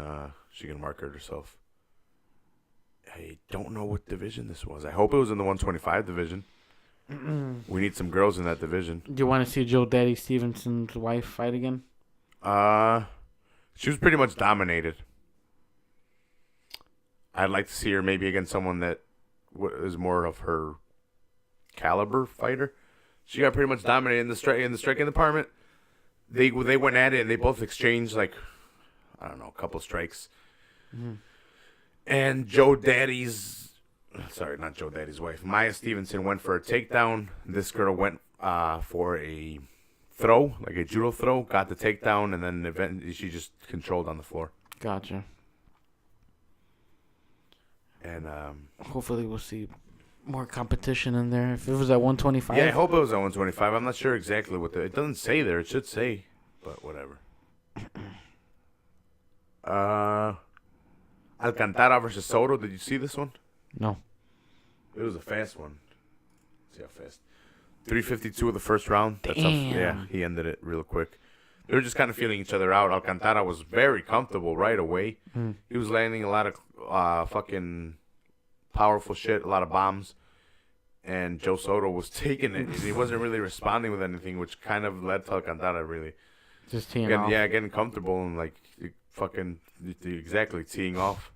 she can market herself. I don't know what division this was. I hope it was in the 125 division. We need some girls in that division. Do you want to see Joe Daddy Stevenson's wife fight again? She was pretty much dominated. I'd like to see her maybe against someone that is more of her caliber fighter. She got pretty much dominated in the striking department. They went at it and they both exchanged like, I don't know, a couple strikes. Mm-hmm. And not Joe Daddy's wife, Maya Stevenson went for a takedown. This girl went for a throw, like a judo throw, got the takedown, and then eventually she just controlled on the floor. Gotcha. And hopefully we'll see more competition in there. If it was at 125. yeah, I hope it was at 125. I'm not sure exactly what it doesn't say there. It should say, but whatever. Alcantara versus Soto. Did you see this one? No. It was a fast one. Let's see how fast. 3:52 of the first round. That's Damn. He ended it real quick. They were just kind of feeling each other out. Alcantara was very comfortable right away. He was landing a lot of fucking powerful shit, a lot of bombs. And Joe Soto was taking it. He wasn't really responding with anything, which kind of led to Alcantara really. Just teeing off. Yeah, getting comfortable and like fucking exactly teeing off.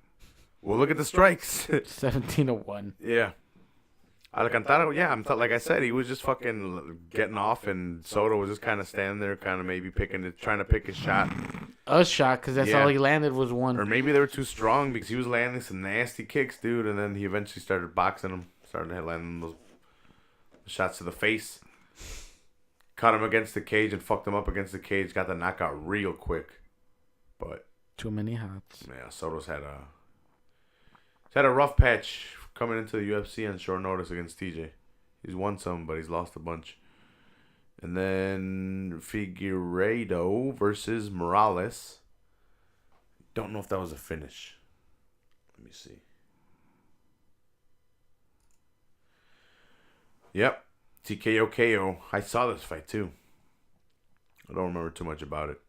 Well, look at the strikes. 17-1. Yeah. Alcantara, yeah, like I said, he was just fucking getting off, and Soto was just kind of standing there, kind of maybe trying to pick his shot. A shot, because that's all he landed was one. Or maybe they were too strong because he was landing some nasty kicks, dude, and then he eventually started boxing him, started landing those shots to the face. Caught him against the cage and fucked him up against the cage, got the knockout real quick. But too many hots. yeah, Soto's had a rough patch coming into the UFC on short notice against TJ. He's won some, but he's lost a bunch. And then Figueiredo versus Morales. Don't know if that was a finish. Let me see. Yep. TKO KO. I saw this fight too. I don't remember too much about it.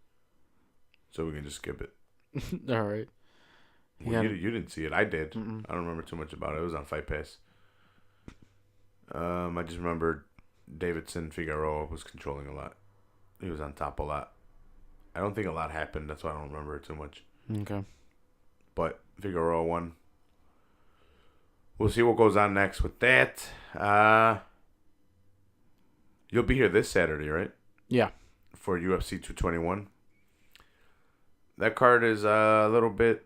So we can just skip it. All right. Well, you didn't see it. I did. I don't remember too much about it. It was on Fight Pass. I just remember Davidson Figueroa was controlling a lot. He was on top a lot. I don't think a lot happened. That's why I don't remember it too much. Okay. But Figueroa won. We'll see what goes on next with that. You'll be here this Saturday, right? Yeah. For UFC 221. That card is a little bit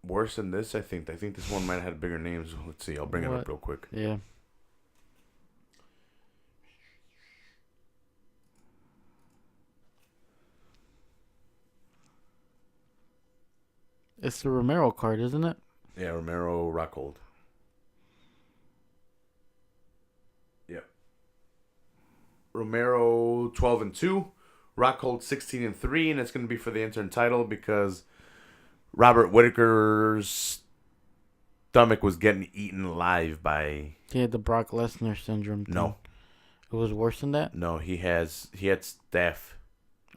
worse than this, I think. I think this one might have had bigger names. Let's see. I'll bring it up real quick. Yeah. It's the Romero card, isn't it? Yeah, Romero Rockhold. Yep. Romero 12-2, Rockhold 16-3, and it's going to be for the interim title because Robert Whittaker's stomach was getting eaten alive by. He had the Brock Lesnar syndrome. No. It was worse than that? No, he had staph.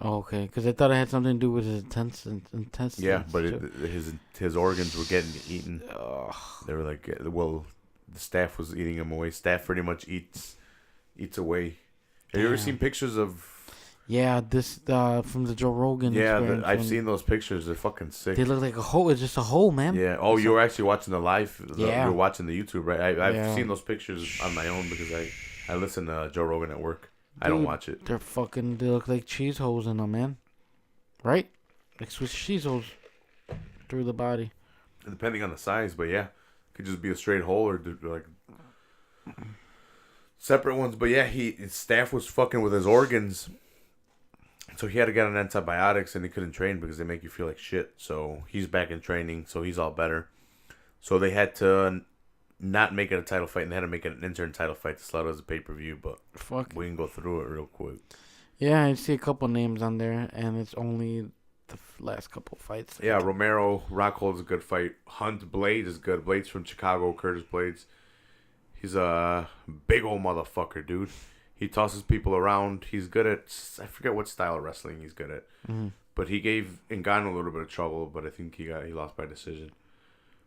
Oh, okay. Because I thought it had something to do with his intestines. Yeah, but his organs were getting eaten. Ugh. They were like, well, the staph was eating him away. Staph pretty much eats away. Have you ever seen pictures of? Yeah, this from the Joe Rogan. Yeah, I've seen those pictures. They're fucking sick. They look like a hole. It's just a hole, man. Yeah. Oh, you were actually watching the live. Yeah. You were watching the YouTube, right? I've seen those pictures on my own because I listen to Joe Rogan at work. I don't watch it. They look like cheese holes in them, man. Right? Like Swiss cheese holes through the body. Depending on the size, but yeah. Could just be a straight hole or like separate ones. But yeah, his staph was fucking with his organs. So he had to get on antibiotics and he couldn't train because they make you feel like shit. So he's back in training, so he's all better. So they had to not make it a title fight and they had to make it an interim title fight to slot as a pay-per-view, but we can go through it real quick. Yeah, I see a couple names on there and it's only the last couple fights. Yeah, Romero Rockhold is a good fight. Hunt Blades is good. Blades from Chicago, Curtis Blades. He's a big old motherfucker, dude. He tosses people around. He's good at, I forget what style of wrestling he's good at. Mm-hmm. But he gave Ngannou a little bit of trouble, but I think he lost by decision.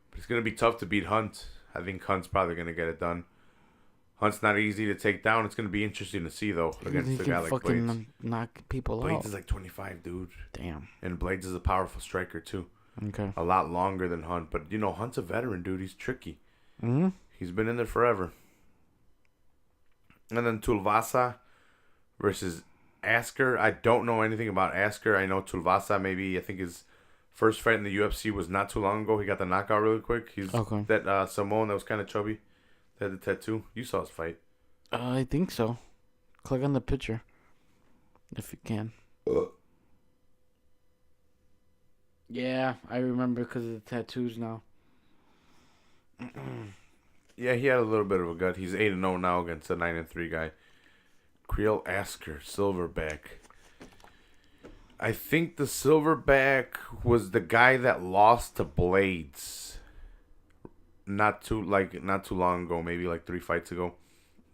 But it's going to be tough to beat Hunt. I think Hunt's probably going to get it done. Hunt's not easy to take down. It's going to be interesting to see, though, against a guy like Blades. Knock people out. Blades is like 25, dude. Damn. And Blades is a powerful striker, too. Okay. A lot longer than Hunt. But, Hunt's a veteran, dude. He's tricky. Mm-hmm. He's been in there forever. And then Tuivasa versus Asker. I don't know anything about Asker. I know Tuivasa I think his first fight in the UFC was not too long ago. He got the knockout really quick. He's that Samoan that was kind of chubby. That had the tattoo. You saw his fight. I think so. Click on the picture. If you can. Yeah, I remember because of the tattoos now. Yeah, he had a little bit of a gut. He's 8-0 now against the 9-3 guy. Creel Asker, Silverback. I think the Silverback was the guy that lost to Blades. Not too long ago, maybe like 3 fights ago.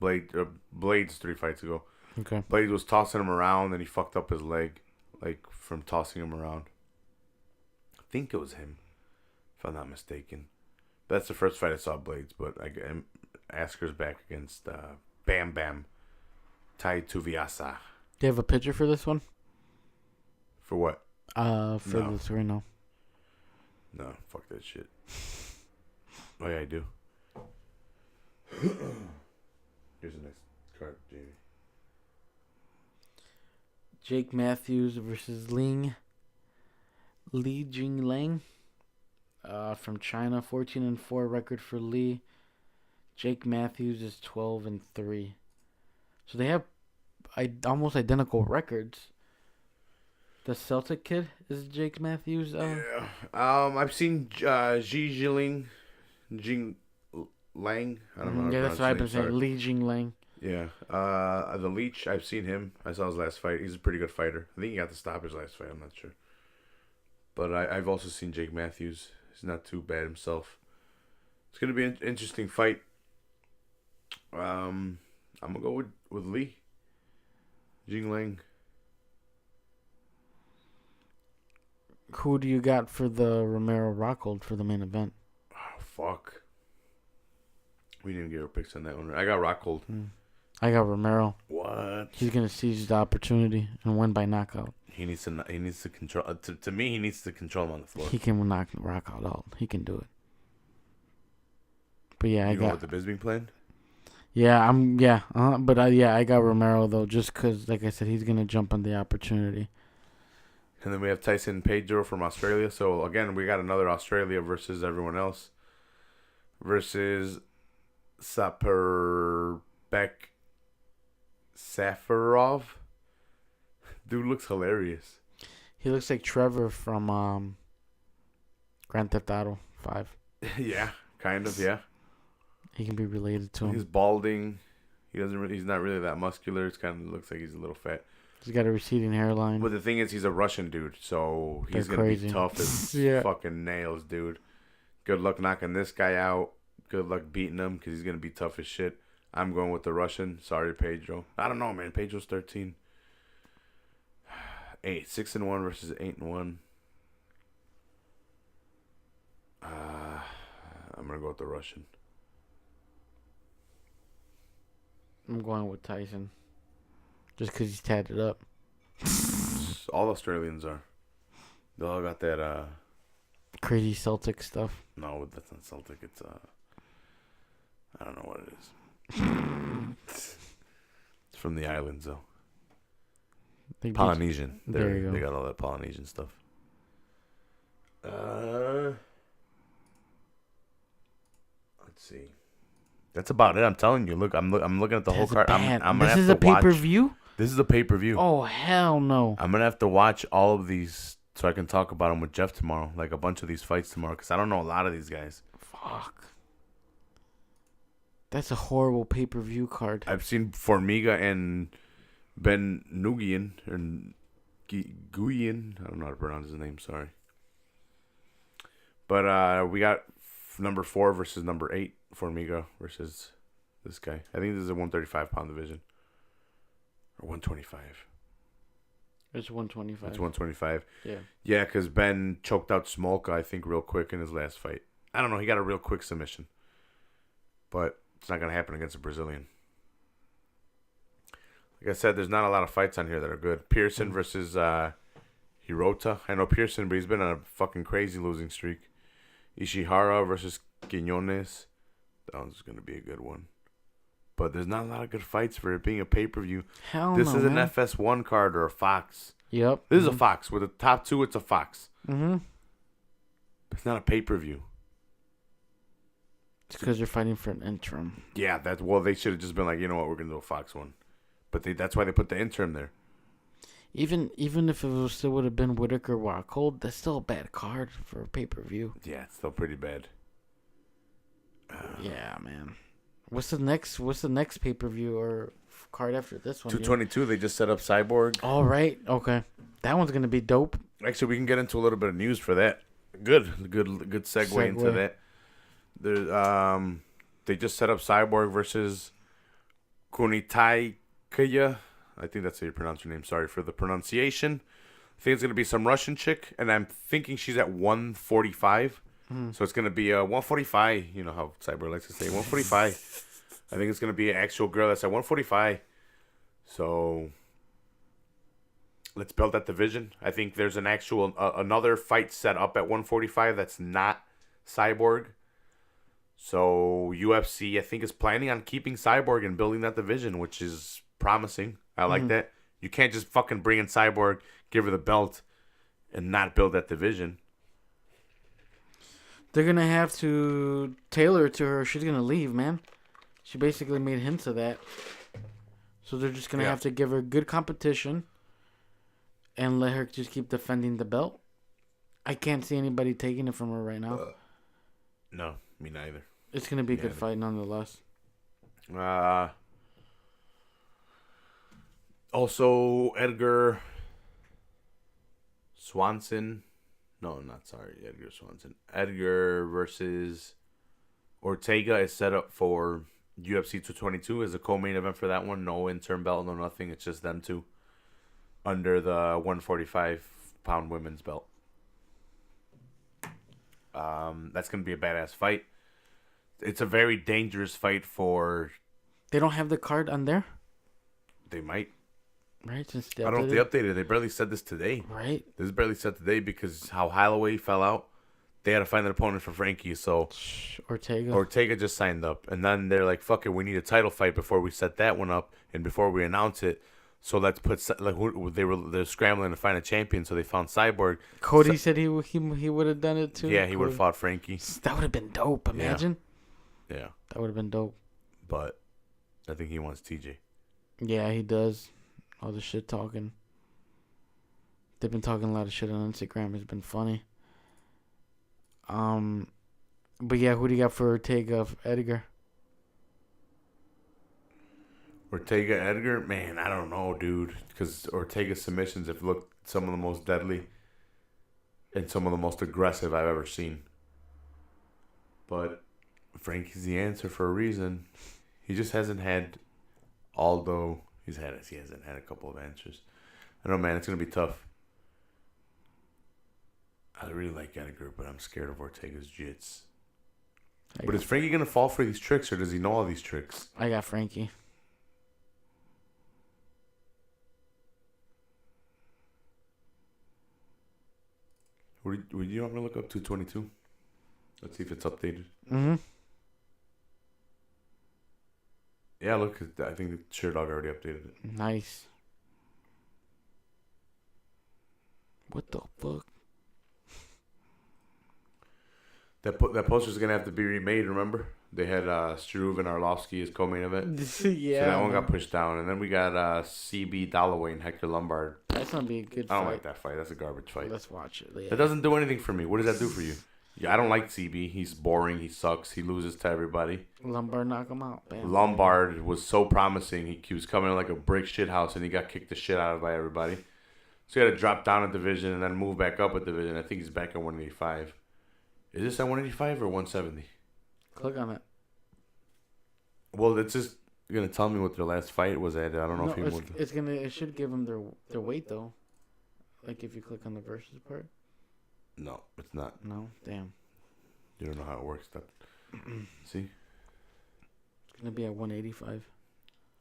Blades 3 fights ago. Okay. Blades was tossing him around and he fucked up his leg, like from tossing him around. I think it was him, if I'm not mistaken. That's the first fight I saw Blades, but Asker's back against Bam Bam Tai Tuivasa. Do you have a picture for this one? For what? This right now. No, fuck that shit. Oh yeah, I do. Here's the next card, Jamie. Jake Matthews versus Li Jingliang. From China, 14-4 record for Li. Jake Matthews is 12-3. So they have almost identical records. The Celtic kid is Jake Matthews. Yeah. I've seen Jing Lang. I don't know. Yeah, that's what I've been saying. Li Jingliang. Yeah. The Leech. I've seen him. I saw his last fight. He's a pretty good fighter. I think he got to stop his last fight. I'm not sure. But I've also seen Jake Matthews. He's not too bad himself. It's gonna be an interesting fight. I'm gonna go with Li Jingliang. Who do you got for the Romero Rockhold for the main event? Oh fuck. We didn't give our picks on that one. I got Rockhold. I got Romero. What? He's gonna seize the opportunity and win by knockout. He needs to control. To me, he needs to control him on the floor. He can knock Rockhold out. He can do it. But yeah, You know what the Bisping plan? I got Romero though, just because, like I said, he's gonna jump on the opportunity. And then we have Tyson Pedro from Australia. So again, we got another Australia versus everyone else. Versus Saperbek Safarov. Dude looks hilarious. He looks like Trevor from Grand Theft Auto 5. Yeah, kind of. Yeah. He can be related to him. He's balding. He's not really that muscular. It's kind of looks like he's a little fat. He's got a receding hairline. But the thing is, he's a Russian dude, so he's They're gonna crazy. be tough as fucking nails, dude. Good luck knocking this guy out. Good luck beating him because he's gonna be tough as shit. I'm going with the Russian. Sorry, Pedro. I don't know, man. Pedro's 13. 6-1 versus 8-1. I'm gonna go with the Russian. I'm going with Tyson. Just because he's tatted up. All Australians are. They all got that. Crazy Celtic stuff. No, that's not Celtic. It's I don't know what it is. It's from the islands though. Polynesian. There you go. They got all that Polynesian stuff. Let's see. That's about it. I'm telling you. Look, I'm looking at the whole card. I'm gonna This have is to a pay-per-view? This is a pay-per-view. Oh, hell no. I'm gonna have to watch all of these so I can talk about them with Jeff tomorrow. Like a bunch of these fights tomorrow, because I don't know a lot of these guys. Fuck. That's a horrible pay-per-view card. I've seen Formiga and Ben Nugian or Guyan. I don't know how to pronounce his name. Sorry. But we got number 4 versus number 8. Formiga versus this guy. I think this is a 135-pound division. Or 125. It's 125. It's 125. Yeah. Yeah, because Ben choked out Smolka, I think, real quick in his last fight. I don't know. He got a real quick submission. But it's not going to happen against a Brazilian. Like I said, there's not a lot of fights on here that are good. Pearson versus Hirota. I know Pearson, but he's been on a fucking crazy losing streak. Ishihara versus Quinones. That one's going to be a good one. But there's not a lot of good fights for it being a pay-per-view. Hell This no, is man. an FS1 card or a Fox. Yep. This is a Fox. With the top 2, it's a Fox. Mm-hmm. It's not a pay-per-view. It's because they're fighting for an interim. Yeah, they should have just been like, you know what, we're going to do a Fox one. But that's why they put the interim there. Even if it still would have been Whitaker Rockhold, that's still a bad card for a pay-per-view. Yeah, it's still pretty bad. Yeah, man. What's the next pay-per-view or card after this one? 222, they just set up Cyborg. All right. Okay. That one's going to be dope. Actually, we can get into a little bit of news for that. Good segue into that. They just set up Cyborg versus Kunitaikaya. I think that's how you pronounce her name. Sorry for the pronunciation. I think it's going to be some Russian chick, and I'm thinking she's at 145. So it's going to be a 145. You know how Cyborg likes to say 145. I think it's going to be an actual girl that's at 145. So let's build that division. I think there's an actual another fight set up at 145 that's not Cyborg. So UFC, I think, is planning on keeping Cyborg and building that division, which is promising. I like that. You can't just fucking bring in Cyborg, give her the belt, and not build that division. They're going to have to tailor it to her. She's going to leave, man. She basically made hints of that. So they're just going to have to give her good competition and let her just keep defending the belt. I can't see anybody taking it from her right now. No, me neither. It's going to be a good fight nonetheless. Also, Edgar Swanson. No, not sorry. Edgar Swanson. Edgar versus Ortega is set up for UFC 222 as a co-main event for that one. No interim belt, no nothing. It's just them two under the 145-pound women's belt. That's going to be a badass fight. it's a very dangerous fight for. They don't have the card on there, They might. right? Since they I don't know if updated they updated. They barely said this today. right? This is barely said today because how Holloway fell out. They had to find an opponent for Frankie, so Ortega. Ortega just signed up, and then they're like, "Fuck it, we need a title fight before we set that one up and before we announce it." So let's put they're scrambling to find a champion, so they found Cyborg. Cody said he would have done it too. Yeah, he would have Cody. fought Frankie. That would have been dope. Imagine. Yeah, That would have been dope. but I think he wants TJ. Yeah, he does. All the shit talking. They've been talking a lot of shit on Instagram. It's been funny. But yeah, who do you got for Ortega Edgar? Ortega Edgar, man, I don't know, dude, because Ortega's submissions have looked some of the most deadly and some of the most aggressive I've ever seen. But Frankie's the answer for a reason. He just hasn't had, although he hasn't had a couple of answers. I don't know, man, it's gonna be tough. I really like Edgar, but I'm scared of Ortega's jits. But is Frankie gonna fall for these tricks, or does he know all these tricks? I got Frankie. Would you want me to look up 222? Let's see if it's updated. Mm-hmm. Yeah, look, I think the Sherdog already updated it. Nice. What the fuck? That poster's gonna have to be remade. Remember, they had Struve and Arlovsky as co-main event. Yeah. So that one got pushed down, and then we got CB Dalloway and Hector Lombard. That's gonna be a good I fight. don't like that fight. That's a garbage fight. Let's watch it. Yeah. That doesn't do anything for me. What does that do for you? Yeah, I don't like CB. He's boring. He sucks. He loses to everybody. Lombard knock him out. Bam. Lombard was so promising. He was coming in like a brick shit house, and he got kicked the shit out of by everybody. So he had to drop down a division and then move back up a division. I think he's back at 185. Is this at 185 or 170? Click on it. Well, it's just gonna tell me what their last fight was at. I don't know if he would. It should give them their weight though. Like if you click on the versus part. No, it's not. No, damn. You don't know how it works. That see? It's gonna be at 185.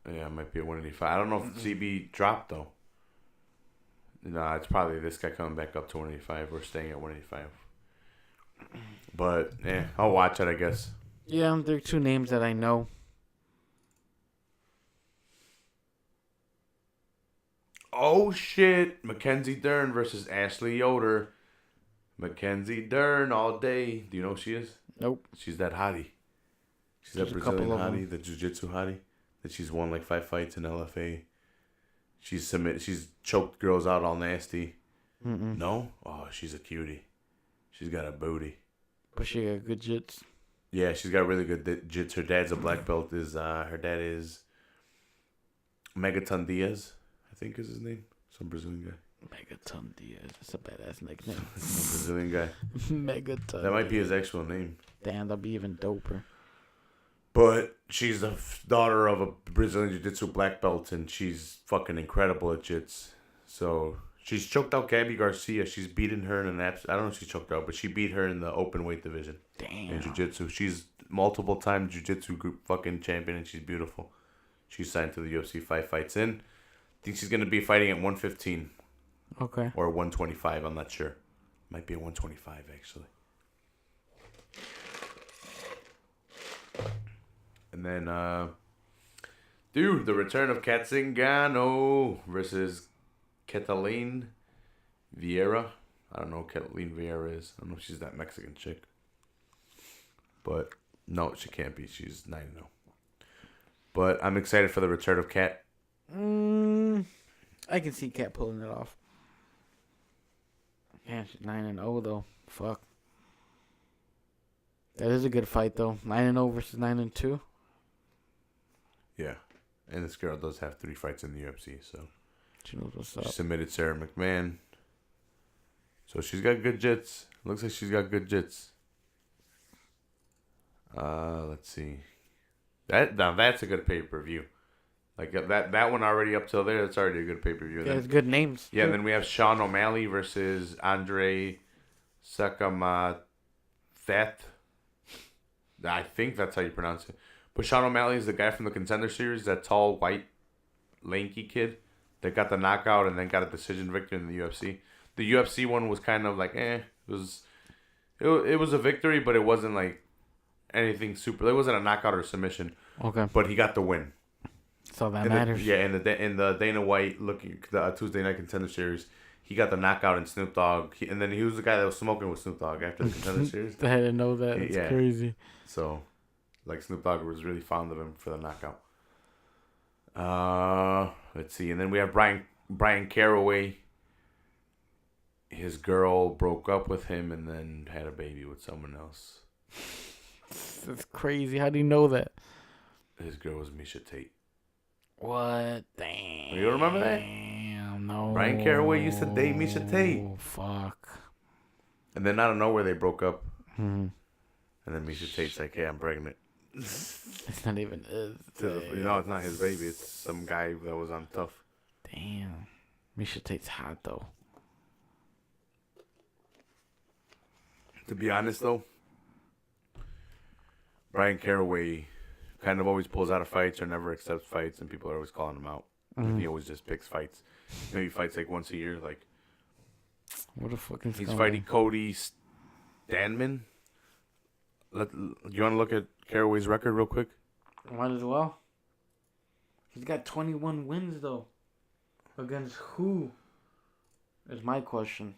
Yeah, it might be at 185. I don't know if CB dropped though. No, it's probably this guy coming back up to 185. We're staying at 185. But yeah, I'll watch it, I guess. Yeah, there are two names that I know. Oh shit! Mackenzie Dern versus Ashley Yoder. Mackenzie Dern all day. Do you know who she is? Nope. She's that hottie. She's that There's a couple Brazilian of hottie, the jiu-jitsu hottie. That she's won like 5 fights in LFA. She's choked girls out all nasty. Mm-mm. No? Oh, she's a cutie. She's got a booty. But she got good jits. Yeah, she's got really good jits. Her dad's a black belt. Her dad is Megaton Diaz, I think is his name. Some Brazilian guy. Megaton Diaz. That's a badass nickname. Some Brazilian guy. Megaton. That might be his actual name. Damn, that'd be even doper. But she's the daughter of a Brazilian Jiu-Jitsu black belt, and she's fucking incredible at jits. So she's choked out Gabby Garcia. She's beaten her in an I don't know if she choked out, but she beat her in the open weight division. Damn. In Jiu-Jitsu. She's multiple time Jiu-Jitsu group fucking champion, and she's beautiful. She's signed to the UFC 5 fights in. I think she's gonna be fighting at 115 Okay. or 125. I'm not sure. Might be at 125 actually. And then, the return of Kat Zingano versus Cataline Vieira. I don't know who Cataline Vieira is. I don't know if she's that Mexican chick. But, no, she can't be. She's 9-0. But I'm excited for the return of Kat. I can see Kat pulling it off. Yeah, she's 9-0 though. Fuck. That is a good fight though. 9-0 versus 9-2. Yeah. And this girl does have 3 fights in the UFC, so. She knows what's She up. submitted Sarah McMahon. So she's got good jits. Looks like she's got good jits. Let's see. That's a good pay-per-view. Like that one already up till there, that's already a good pay-per-view. Yeah, it's good names. Yeah, and then we have Sean O'Malley versus Andre Sakamathat. I think that's how you pronounce it. But Sean O'Malley is the guy from the Contender Series, that tall, white, lanky kid that got the knockout and then got a decision victory in the UFC. The UFC one was kind of like, It was a victory, but it wasn't like anything super. It wasn't a knockout or submission. Okay. But he got the win. So that matters. In the Dana White Tuesday Night Contender Series, he got the knockout in Snoop Dogg, and then he was the guy that was smoking with Snoop Dogg after the Contender Series. I didn't know that. It's crazy. So, like, Snoop Dogg was really fond of him for the knockout. Let's see, and then we have Brian Caraway. His girl broke up with him and then had a baby with someone else. That's crazy. How do you know that? His girl was Misha Tate. What? Damn. You remember that? Damn, no. Brian Caraway used to date Misha Tate. Oh, fuck. And then out of nowhere, they broke up. Hmm. And then Misha Tate's like, hey, I'm pregnant. It's not even his. It's not his baby. It's some guy that was on Tough. Damn. Misha Tate's hot, though. To be honest, though, Brian Caraway kind of always pulls out of fights or never accepts fights, and people are always calling him out. Mm-hmm. He always just picks fights. Maybe fights like once a year. Like, what the fuck is he's fighting Cody Stanman. You want to look at Caraway's record real quick? Might as well. He's got 21 wins, though. Against who? Is my question.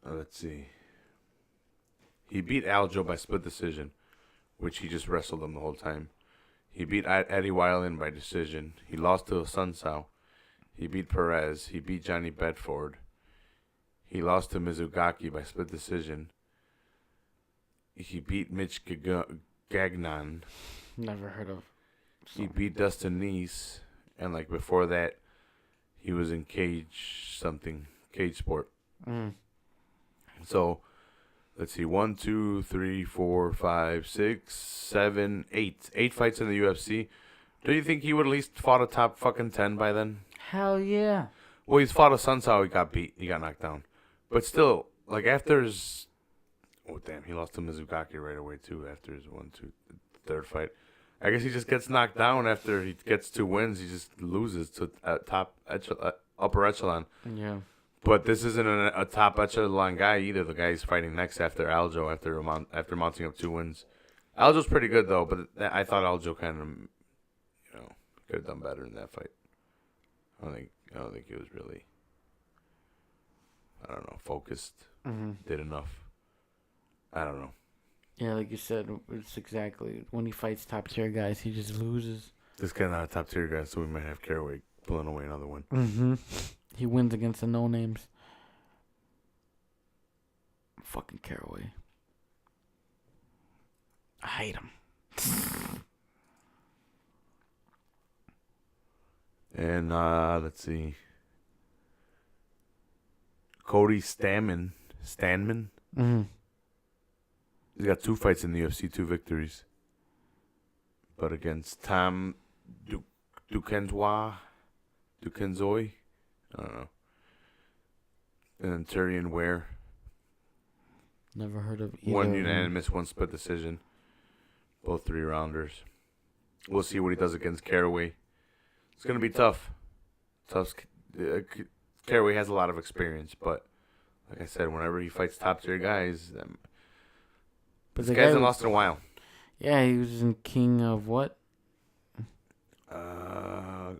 Let's see. He beat Aljo by split decision, which he just wrestled him the whole time. He beat Eddie Wineland by decision. He lost to Sunsao. He beat Perez. He beat Johnny Bedford. He lost to Mizugaki by split decision. He beat Mitch Gagnon. Never heard of. He beat Dustin Neese. And like before that, he was in Cage Sport. Mm. So, let's see. 1, 2, 3, 4, 5, 6, 7, 8. 8 fights in the UFC. Do you think he would at least fought a top fucking 10 by then? Hell yeah. Well, he's fought a Sunsao. He got beat. He got knocked down. But still, like after his... Oh, damn. He lost to Mizugaki right away, too, after his third fight. I guess he just gets knocked down after he gets 2 wins. He just loses to upper echelon. Yeah. But this isn't a top echelon guy either. The guy he's fighting next after Aljo, after mounting up 2 wins. Aljo's pretty good, though, but I thought Aljo kind of, could have done better in that fight. I don't think he was really, focused. Mm-hmm. Did enough. I don't know. Yeah, like you said, it's exactly when he fights top tier guys, he just loses. This guy's not a top tier guy, so we might have Caraway pulling away another one. Mm-hmm. He wins against the no names. Fucking Caraway. I hate him. And let's see. Cody Stanman. Mm-hmm. He's got 2 fights in the UFC, 2 victories. But against Tom Duquesnoy, I don't know. And then Tyrion Ware. Never heard of either. 1 unanimous, 1 split decision. Both 3-rounders. We'll see what he does against Caraway. It's going to be tough. Caraway has a lot of experience, but like I said, whenever he fights top-tier guys, But this guy hasn't lost in a while. Yeah, he was in King of what?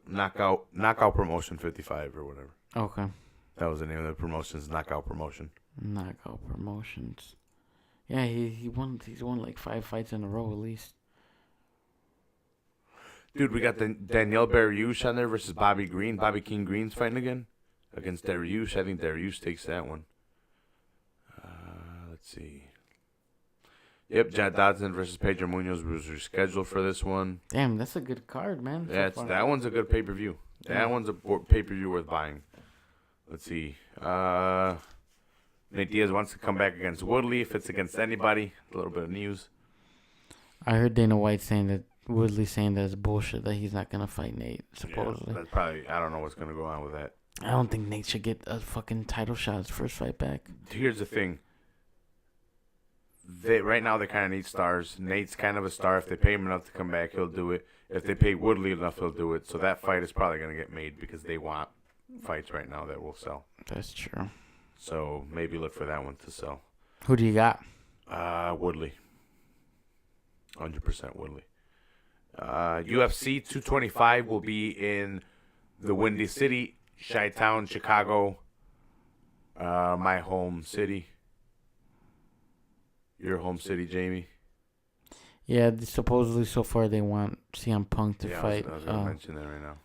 Knockout Promotion 55 or whatever. Okay. That was the name of the promotion's Knockout Promotion. Knockout Promotions. Yeah, he won. He's won like 5 fights in a row at least. Dude, we got the Danielle Dariush on there versus Bobby Green. Bobby King Green's fighting again against Dariush. I think Dariush takes that one. Let's see. Yep, Jack Dodson versus Pedro Munoz was rescheduled for this one. Damn, that's a good card, man. Yeah, that one's a good pay-per-view. That one's a pay-per-view worth buying. Let's see. Nate Diaz wants to come back against Woodley. If it's against anybody, a little bit of news. I heard Dana White saying that Woodley saying that it's bullshit that he's not gonna fight Nate. Supposedly, that's probably. I don't know what's gonna go on with that. I don't think Nate should get a fucking title shot his first fight back. Here's the thing: right now they kind of need stars. Nate's kind of a star. If they pay him enough to come back, he'll do it. If they pay Woodley enough, he'll do it. So that fight is probably going to get made because they want fights right now that will sell. That's true. So maybe look for that one to sell. Who do you got? Woodley. 100% Woodley. UFC 225 will be in the Windy City, Chi-Town, Chicago. My home city. Your home city, Jamie. Yeah, supposedly so far they want CM Punk to fight I was going to mention that right now.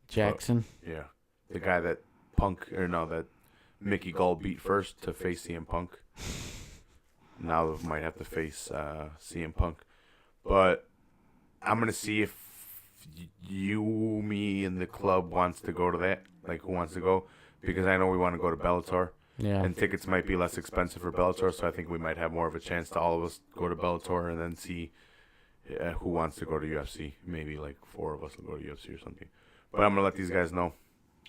Jackson. Yeah. The guy that Mickey Gall beat first to face CM Punk. Now they might have to face CM Punk. But I'm going to see if me, and the club wants to go to that. Like, who wants to go? Because I know we want to go to Bellator. Yeah. And tickets might be less expensive for Bellator, so I think we might have more of a chance to all of us go to Bellator and then see who wants to go to UFC. Maybe like 4 of us will go to UFC or something. But I'm going to let these guys know.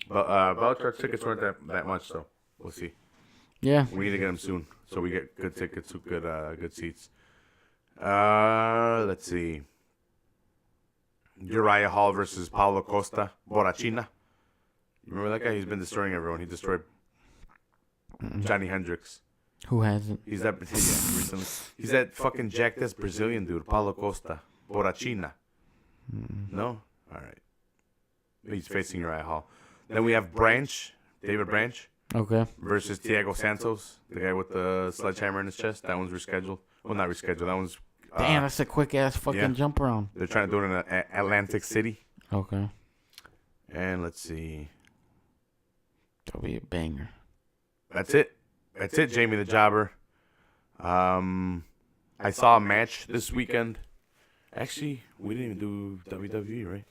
But Bellator tickets weren't that much, so we'll see. Yeah. We need to get them soon, so we get good tickets, good seats. Let's see. Uriah Hall versus Paulo Costa, Borrachina. You remember that guy? He's been destroying everyone. He destroyed Johnny Hendricks. Who hasn't? He's that recently. He's that fucking jacked ass Brazilian dude, Paulo Costa, Borrachina. No, all right. He's facing Uriah Hall. Then we have David Branch. Okay. Versus Thiago Santos, the guy with the sledgehammer in his chest. That one's rescheduled. Well, not rescheduled. That one's. Damn, that's a quick ass fucking jump around. They're trying to do it in Atlantic City. Okay. And let's see. That'll be a banger. That's it, Jamie the Jobber. I saw a match this weekend. Actually, we didn't even do WWE, right?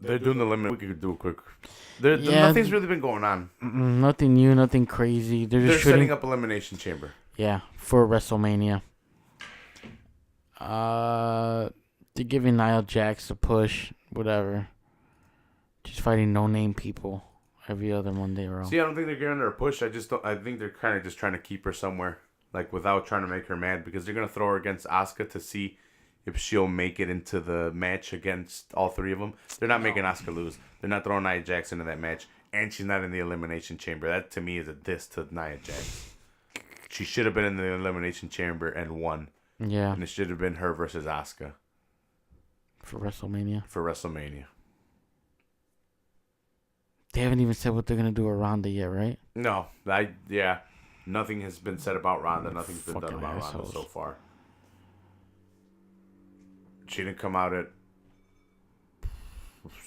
They're doing the limit. We could do a quick. Nothing's really been going on. Nothing new, nothing crazy. They're setting up Elimination Chamber. Yeah, for WrestleMania. They're giving Nia Jax a push, whatever. Just fighting no-name people every other Monday Raw. See, I don't think they're giving her a push. I think they're kind of just trying to keep her somewhere, like without trying to make her mad, because they're gonna throw her against Asuka to see if she'll make it into the match against all 3 of them. They're not making Asuka lose. They're not throwing Nia Jax into that match, and she's not in the Elimination Chamber. That to me is a diss to Nia Jax. She should have been in the Elimination Chamber and won. Yeah. And it should have been her versus Asuka. For WrestleMania. They haven't even said what they're going to do with Ronda yet, right? No. Nothing has been said about Ronda. Nothing's been done about Ronda so far. She didn't come out at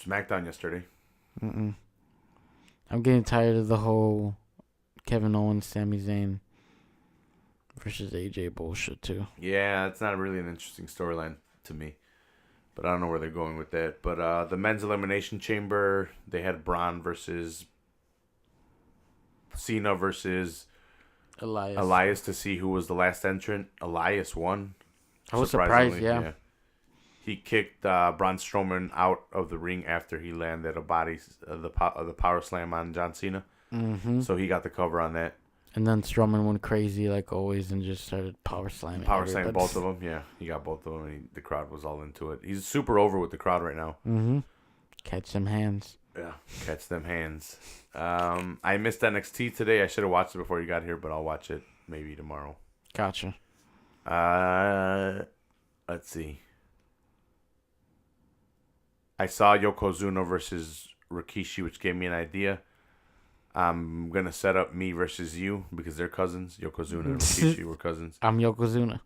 SmackDown yesterday. I'm getting tired of the whole Kevin Owens, Sami Zayn versus AJ bullshit too. Yeah, it's not really an interesting storyline to me. But I don't know where they're going with that. But the men's elimination chamber, they had Braun versus Cena versus Elias to see who was the last entrant. Elias won. I was surprised, yeah. He kicked Braun Strowman out of the ring after he landed the power slam on John Cena. So he got the cover on that. And then Strowman went crazy like always and just started power slamming. Power slammed both of them, yeah. He got both of them, and the crowd was all into it. He's super over with the crowd right now. Catch them hands. Yeah, catch them hands. I missed NXT today. I should have watched it before you got here, but I'll watch it maybe tomorrow. Gotcha. Let's see. I saw Yokozuna versus Rikishi, which gave me an idea. I'm going to set up me versus you because they're cousins. Yokozuna and Rikishi were cousins. I'm Yokozuna.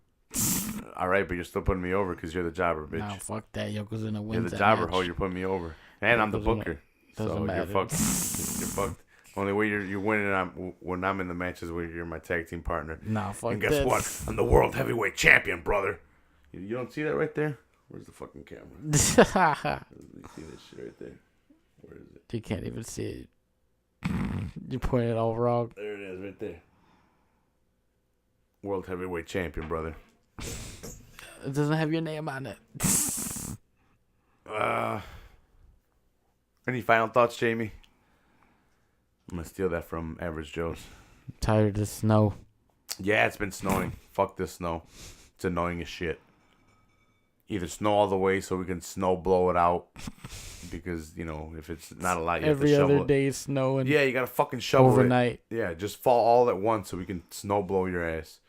All right, but you're still putting me over because you're the jobber, bitch. Nah, fuck that. Yokozuna wins. You're the jobber, ho. You're putting me over. And I'm the booker. Doesn't matter. You're fucked. You're fucked. Only way you're winning when I'm in the match is when you're my tag team partner. Nah, fuck that. And guess what? I'm the world heavyweight champion, brother. You don't see that right there? Where's the fucking camera? You see that shit right there? Where is it? You can't even see it. You pointed it all wrong. There it is, right there. World heavyweight champion, brother. It doesn't have your name on it. Any final thoughts, Jamie? I'm gonna steal that from Average Joe's. I'm tired of the snow. Yeah, it's been snowing. Fuck this snow. It's annoying as shit. Either snow all the way so we can snow blow it out. Because, you know, if it's not a lot, you Every have to shovel other it. day is snowing. Yeah, you gotta fucking shovel overnight. it. Yeah, just fall all at once so we can snow blow your ass.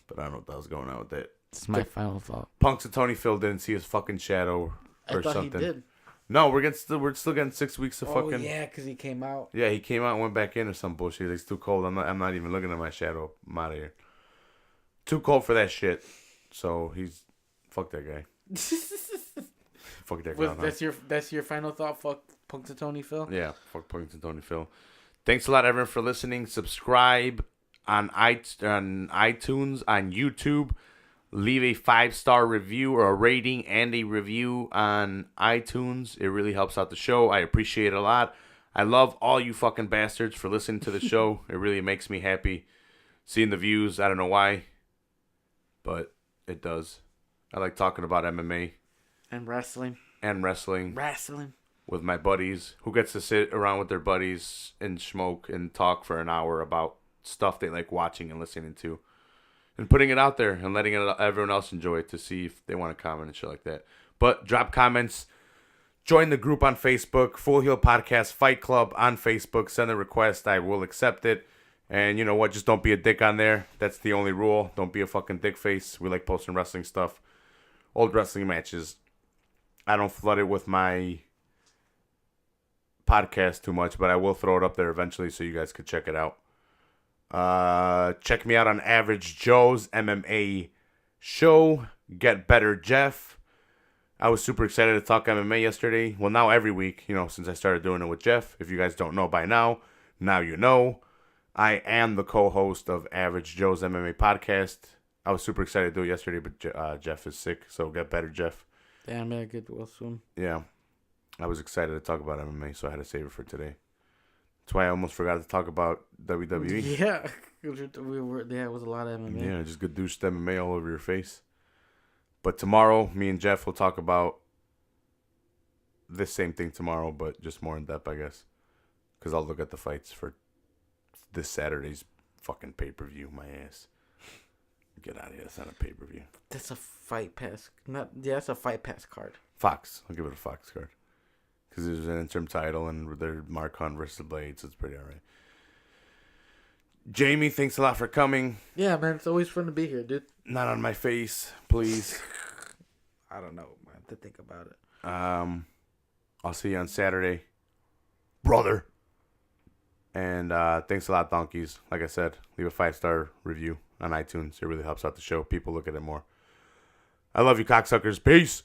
But I don't know what the hell's going on with that. It's my final thought. Punks and Tony Phil didn't see his fucking shadow or I thought something. he did. No, we're still getting 6 weeks of Oh fucking. yeah, because he came out. Yeah, he came out and went back in or some bullshit. It's too cold. I'm not even looking at my shadow. I'm out of here. Too cold for that shit. So fuck that guy. Fuck that guy. That's your final thought. Fuck Punks and Tony Phil. Yeah, fuck Punks and Tony Phil. Thanks a lot, everyone, for listening. Subscribe on iTunes, on YouTube. Leave a 5-star review or a rating and a review on iTunes. It really helps out the show. I appreciate it a lot. I love all you fucking bastards for listening to the show. It really makes me happy seeing the views. I don't know why, but it does. I like talking about MMA And wrestling. with my buddies who gets to sit around with their buddies and smoke and talk for an hour about stuff they like watching and listening to. And putting it out there and letting everyone else enjoy it to see if they want to comment and shit like that. But drop comments. Join the group on Facebook. Full Heel Podcast Fight Club on Facebook. Send a request. I will accept it. And you know what? Just don't be a dick on there. That's the only rule. Don't be a fucking dick face. We like posting wrestling stuff. Old wrestling matches. I don't flood it with my podcast too much, but I will throw it up there eventually so you guys could check it out. Check me out on Average Joe's MMA show. Get Better Jeff. I was super excited to talk MMA yesterday. Well, now every week, you know, since I started doing it with Jeff. If you guys don't know by now, now you know. I am the co-host of Average Joe's MMA podcast. I was super excited to do it yesterday, but Jeff is sick, so get better, Jeff. Damn, I get well soon. Yeah. I was excited to talk about MMA, so I had to save it for today. That's why I almost forgot to talk about WWE. Yeah, it was a lot of MMA. Yeah, just gadoosh MMA all over your face. But tomorrow, me and Jeff will talk about this same thing tomorrow, but just more in depth, I guess. Because I'll look at the fights for this Saturday's fucking pay-per-view, my ass. Get out of here. That's not a pay-per-view. That's a fight pass. That's a fight pass card. Fox. I'll give it a Fox card. Because there's an interim title and they're Mark Hunt versus Blade, so it's pretty alright. Jamie, thanks a lot for coming. Yeah, man, it's always fun to be here, dude. Not on my face, please. I don't know, man, to think about it. I'll see you on Saturday, brother. And thanks a lot, donkeys. Like I said, leave a 5-star review on iTunes. It really helps out the show. People look at it more. I love you, cocksuckers. Peace.